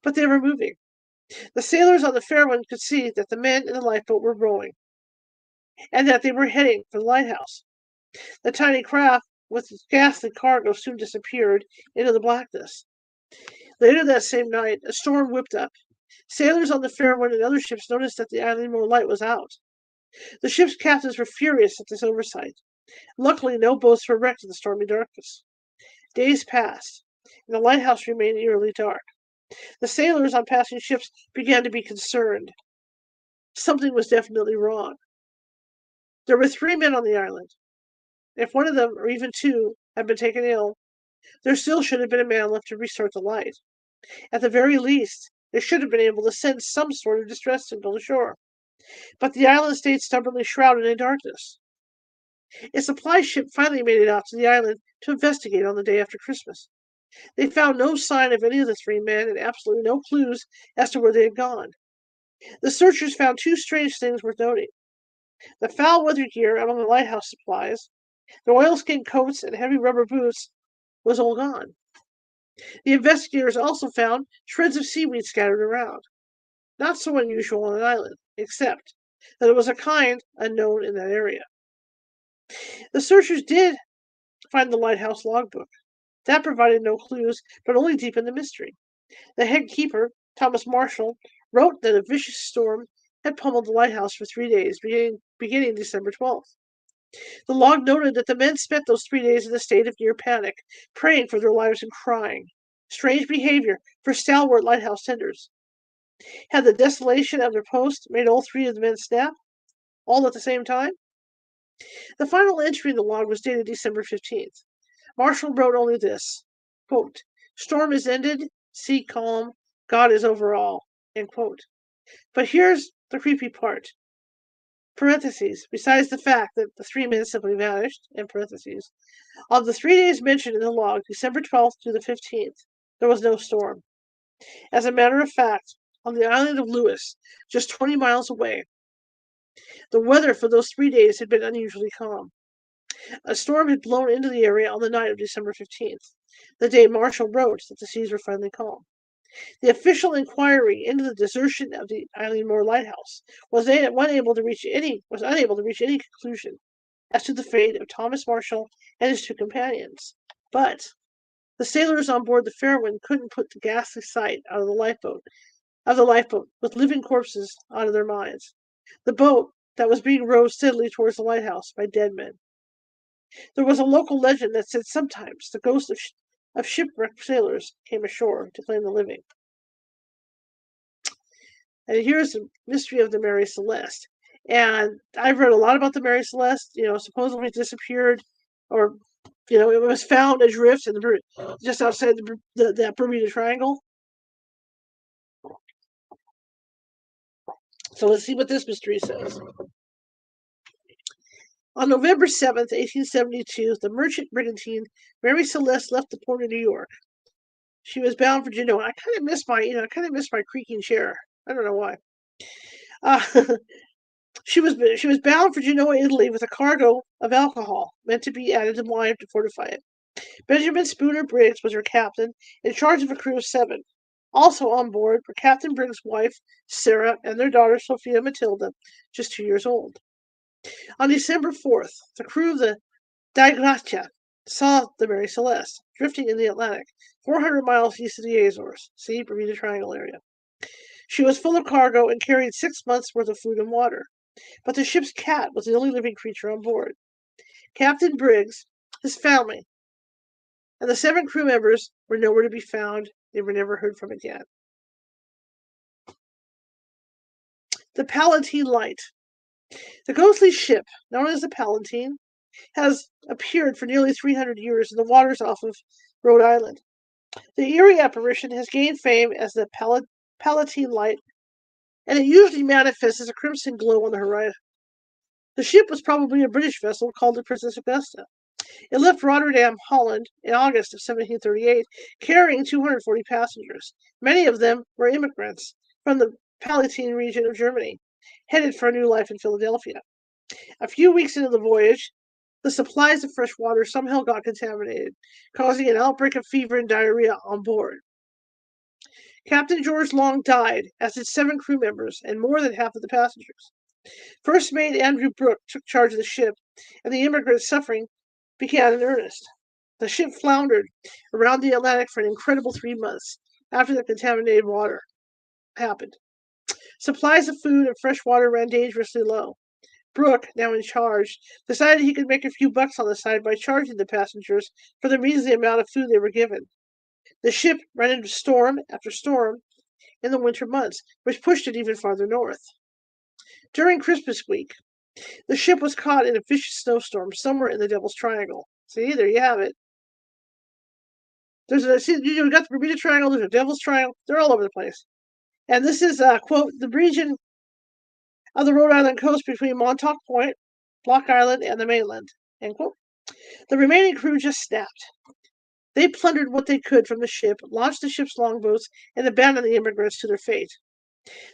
but they were moving. The sailors on the Fairwind could see that the men in the lifeboat were rowing, and that they were heading for the lighthouse. The tiny craft with its ghastly cargo soon disappeared into the blackness. Later that same night, a storm whipped up. Sailors on the Fairwind and other ships noticed that the Eilean Mor light was out. The ship's captains were furious at this oversight. Luckily, no boats were wrecked in the stormy darkness. Days passed, and the lighthouse remained eerily dark. The sailors on passing ships began to be concerned. Something was definitely wrong. There were 3 men on the island. If one of them, or even 2, had been taken ill, there still should have been a man left to restart the light. At the very least, they should have been able to send some sort of distress signal ashore. But the island stayed stubbornly shrouded in darkness. A supply ship finally made it out to the island to investigate on the day after Christmas. They found no sign of any of the 3 men and absolutely no clues as to where they had gone. The searchers found 2 strange things worth noting. The foul-weather gear among the lighthouse supplies, the oilskin coats and heavy rubber boots, was all gone. The investigators also found shreds of seaweed scattered around. Not so unusual on an island, except that it was a kind unknown in that area. The searchers did find the lighthouse logbook. That provided no clues, but only deepened the mystery. The head keeper, Thomas Marshall, wrote that a vicious storm had pummeled the lighthouse for 3 days, beginning December 12th. The log noted that the men spent those 3 days in a state of near panic, praying for their lives and crying. Strange behavior for stalwart lighthouse tenders. Had the desolation of their post made all 3 of the men snap? All at the same time? The final entry in the log was dated December 15th. Marshall wrote only this, quote, "Storm is ended, sea calm, God is over all," end quote. But here's the creepy part. Parentheses, besides the fact that the 3 men simply vanished, in parentheses, of the 3 days mentioned in the log, December 12th through the 15th, there was no storm. As a matter of fact, on the island of Lewis, just 20 miles away, the weather for those 3 days had been unusually calm. A storm had blown into the area on the night of December 15th, the day Marshall wrote that the seas were finally calm. The official inquiry into the desertion of the Eilean Mor lighthouse was unable to reach any conclusion as to the fate of Thomas Marshall and his 2 companions. But the sailors on board the Fairwind couldn't put the ghastly sight of the lifeboat with living corpses out of their minds. The boat that was being rowed steadily towards the lighthouse by dead men. There was a local legend that said sometimes the ghosts of shipwrecked sailors came ashore to claim the living. And here's the mystery of the Mary Celeste. And I've read a lot about the Mary Celeste. Supposedly disappeared, or it was found adrift just outside that Bermuda Triangle. So let's see what this mystery says. On November 7th, 1872, the merchant brigantine Mary Celeste left the port of New York. She was bound for Genoa. I kind of miss my creaking chair. I don't know why. She was bound for Genoa, Italy, with a cargo of alcohol meant to be added to wine to fortify it. Benjamin Spooner Briggs was her captain, in charge of a crew of 7. Also on board were Captain Briggs' wife, Sarah, and their daughter, Sophia Matilda, just 2 years old. On December 4th, the crew of the Dei Gratia saw the Mary Celeste drifting in the Atlantic, 400 miles east of the Azores, see Bermuda Triangle area. She was full of cargo and carried 6 months' worth of food and water. But the ship's cat was the only living creature on board. Captain Briggs, his family, and the 7 crew members were nowhere to be found. They were never heard from again. The Palatine Light. The ghostly ship, known as the Palatine, has appeared for nearly 300 years in the waters off of Rhode Island. The eerie apparition has gained fame as the Palatine Light, and it usually manifests as a crimson glow on the horizon. The ship was probably a British vessel called the Princess Augusta. It left Rotterdam, Holland, in August of 1738, carrying 240 passengers. Many of them were immigrants from the Palatine region of Germany, headed for a new life in Philadelphia. A few weeks into the voyage, The supplies of fresh water somehow got contaminated, causing an outbreak of fever and diarrhea on board. Captain George Long died, as did 7 crew members and more than half of the passengers. First Mate Andrew Brooke took charge of the ship, and the immigrants' suffering began in earnest. The ship floundered around the Atlantic for an incredible 3 months after the contaminated water happened. Supplies of food and fresh water ran dangerously low. Brooke, now in charge, decided he could make a few bucks on the side by charging the passengers for the measly amount of food they were given. The ship ran into storm after storm in the winter months, which pushed it even farther north. During Christmas week, the ship was caught in a vicious snowstorm somewhere in the Devil's Triangle. See, there you have it. You got the Bermuda Triangle, there's a Devil's Triangle, they're all over the place. And this is, quote, the region of the Rhode Island coast between Montauk Point, Block Island, and the mainland, end quote. The remaining crew just snapped. They plundered what they could from the ship, launched the ship's longboats, and abandoned the immigrants to their fate.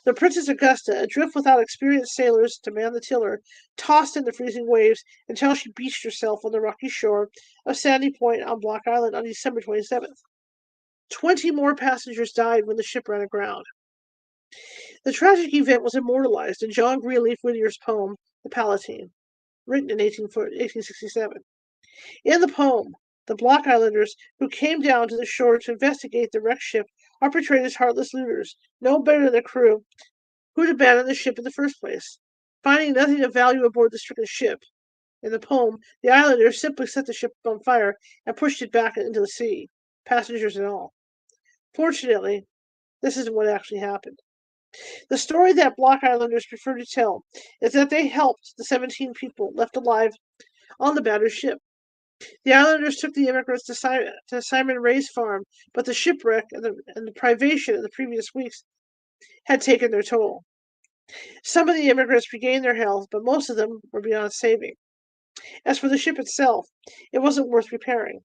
The Princess Augusta, adrift without experienced sailors to man the tiller, tossed in the freezing waves until she beached herself on the rocky shore of Sandy Point on Block Island on December 27th. 20 more passengers died when the ship ran aground. The tragic event was immortalized in John Greenleaf Whittier's poem, The Palatine, written in 1867. In the poem, the Block Islanders who came down to the shore to investigate the wrecked ship are portrayed as heartless looters, no better than the crew who'd abandoned the ship in the first place. Finding nothing of value aboard the stricken ship, in the poem, the islanders simply set the ship on fire and pushed it back into the sea, passengers and all. Fortunately, this isn't what actually happened. The story that Block Islanders prefer to tell is that they helped the 17 people left alive on the battered ship. The islanders took the immigrants to Simon Ray's farm, but the shipwreck and the privation of the previous weeks had taken their toll. Some of the immigrants regained their health, but most of them were beyond saving. As for the ship itself, it wasn't worth repairing,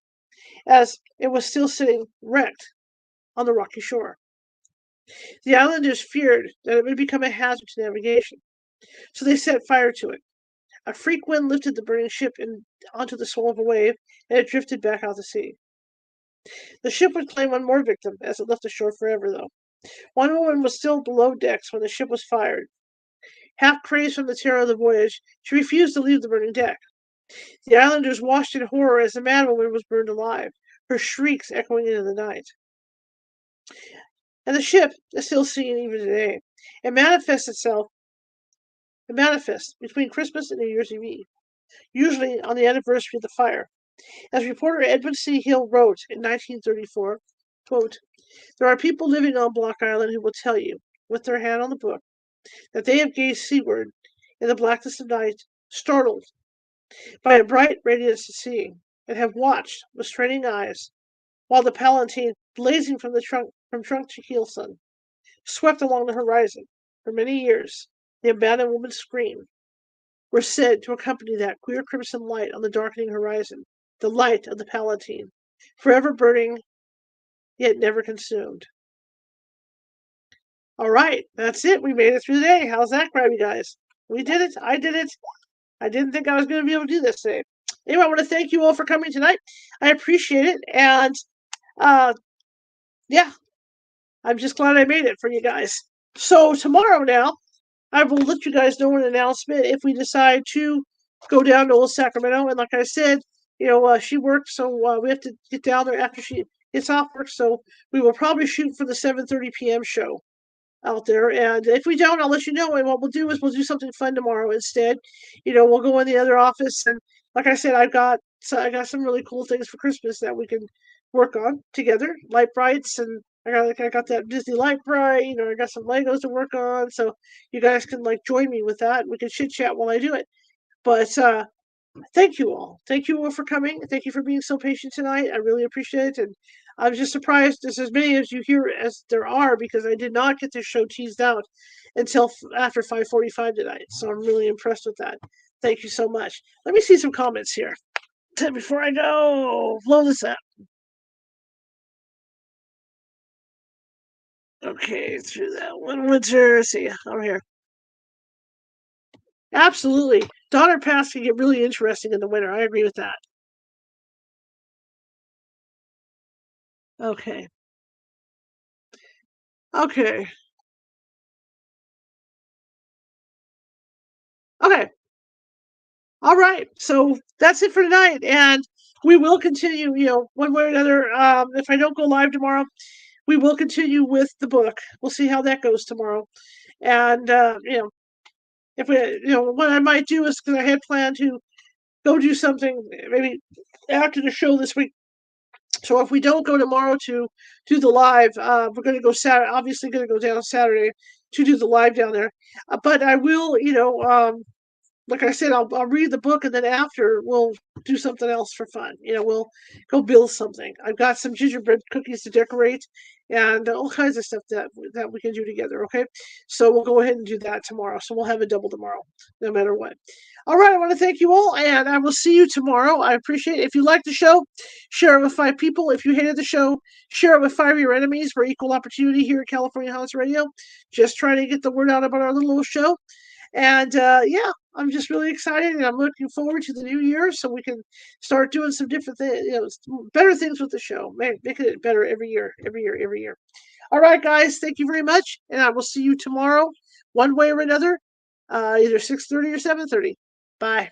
as it was still sitting wrecked on the rocky shore. The islanders feared that it would become a hazard to navigation, so they set fire to it. A freak wind lifted the burning ship onto the swell of a wave, and it drifted back out to sea. The ship would claim one more victim as it left the shore forever, though. One woman was still below decks when the ship was fired. Half crazed from the terror of the voyage, she refused to leave the burning deck. The islanders watched in horror as the madwoman was burned alive, her shrieks echoing into the night. And the ship is still seen even today. It manifests between Christmas and New Year's Eve, usually on the anniversary of the fire. As reporter Edmund C. Hill wrote in 1934, quote, "There are people living on Block Island who will tell you, with their hand on the book, that they have gazed seaward in the blackness of night, startled by a bright radiance at sea, and have watched with straining eyes while the Palatine, blazing from trunk to keelson, swept along the horizon. For many years, the abandoned woman's scream were said to accompany that queer crimson light on the darkening horizon, the light of the Palatine, forever burning, yet never consumed." All right, that's it. We made it through the day. How's that grab, you guys? We did it. I did it. I didn't think I was going to be able to do this today. Anyway, I want to thank you all for coming tonight. I appreciate it. And yeah, I'm just glad I made it for you guys. So tomorrow now, I will let you guys know an announcement if we decide to go down to Old Sacramento. And like I said, she works, so we have to get down there after she gets off work. So we will probably shoot for the 7:30 p.m. show out there. And if we don't, I'll let you know. And what we'll do is we'll do something fun tomorrow instead. We'll go in the other office, and like I said, I got some really cool things for Christmas that we can work on together, light brights, and I got that Disney light bright. I got some Legos to work on, so you guys can join me with that. We can chit chat while I do it. But thank you all. Thank you all for coming. Thank you for being so patient tonight. I really appreciate it. And I'm just surprised there's as many as you hear as there are, because I did not get this show teased out until after 5:45 tonight. So I'm really impressed with that. Thank you so much. Let me see some comments here before I go blow this up. Okay, through that one winter. See, I'm here. Absolutely. Donner Pass can get really interesting in the winter. I agree with that. Okay. Okay. Okay. All right. So that's it for tonight. And we will continue, one way or another. If I don't go live tomorrow, we will continue with the book. We'll see how that goes tomorrow. And, if we, what I might do is because I had planned to go do something maybe after the show this week. So if we don't go tomorrow to do the live, we're going to go Saturday. Obviously, going to go down Saturday to do the live down there. But I will, like I said, I'll read the book and then after we'll do something else for fun. We'll go build something. I've got some gingerbread cookies to decorate and all kinds of stuff that we can do together. Okay, so we'll go ahead and do that tomorrow. So we'll have a double tomorrow, no matter what. All right, I want to thank you all, and I will see you tomorrow. I appreciate it. If you like the show, share it with 5 people. If you hated the show, share it with 5 of your enemies. We're equal opportunity here at California House Radio. Just trying to get the word out about our little show. And yeah, I'm just really excited, and I'm looking forward to the new year so we can start doing some different things, better things with the show, making it better every year, every year, every year. All right, guys, thank you very much, and I will see you tomorrow, one way or another, either 6:30 or 7:30. Bye.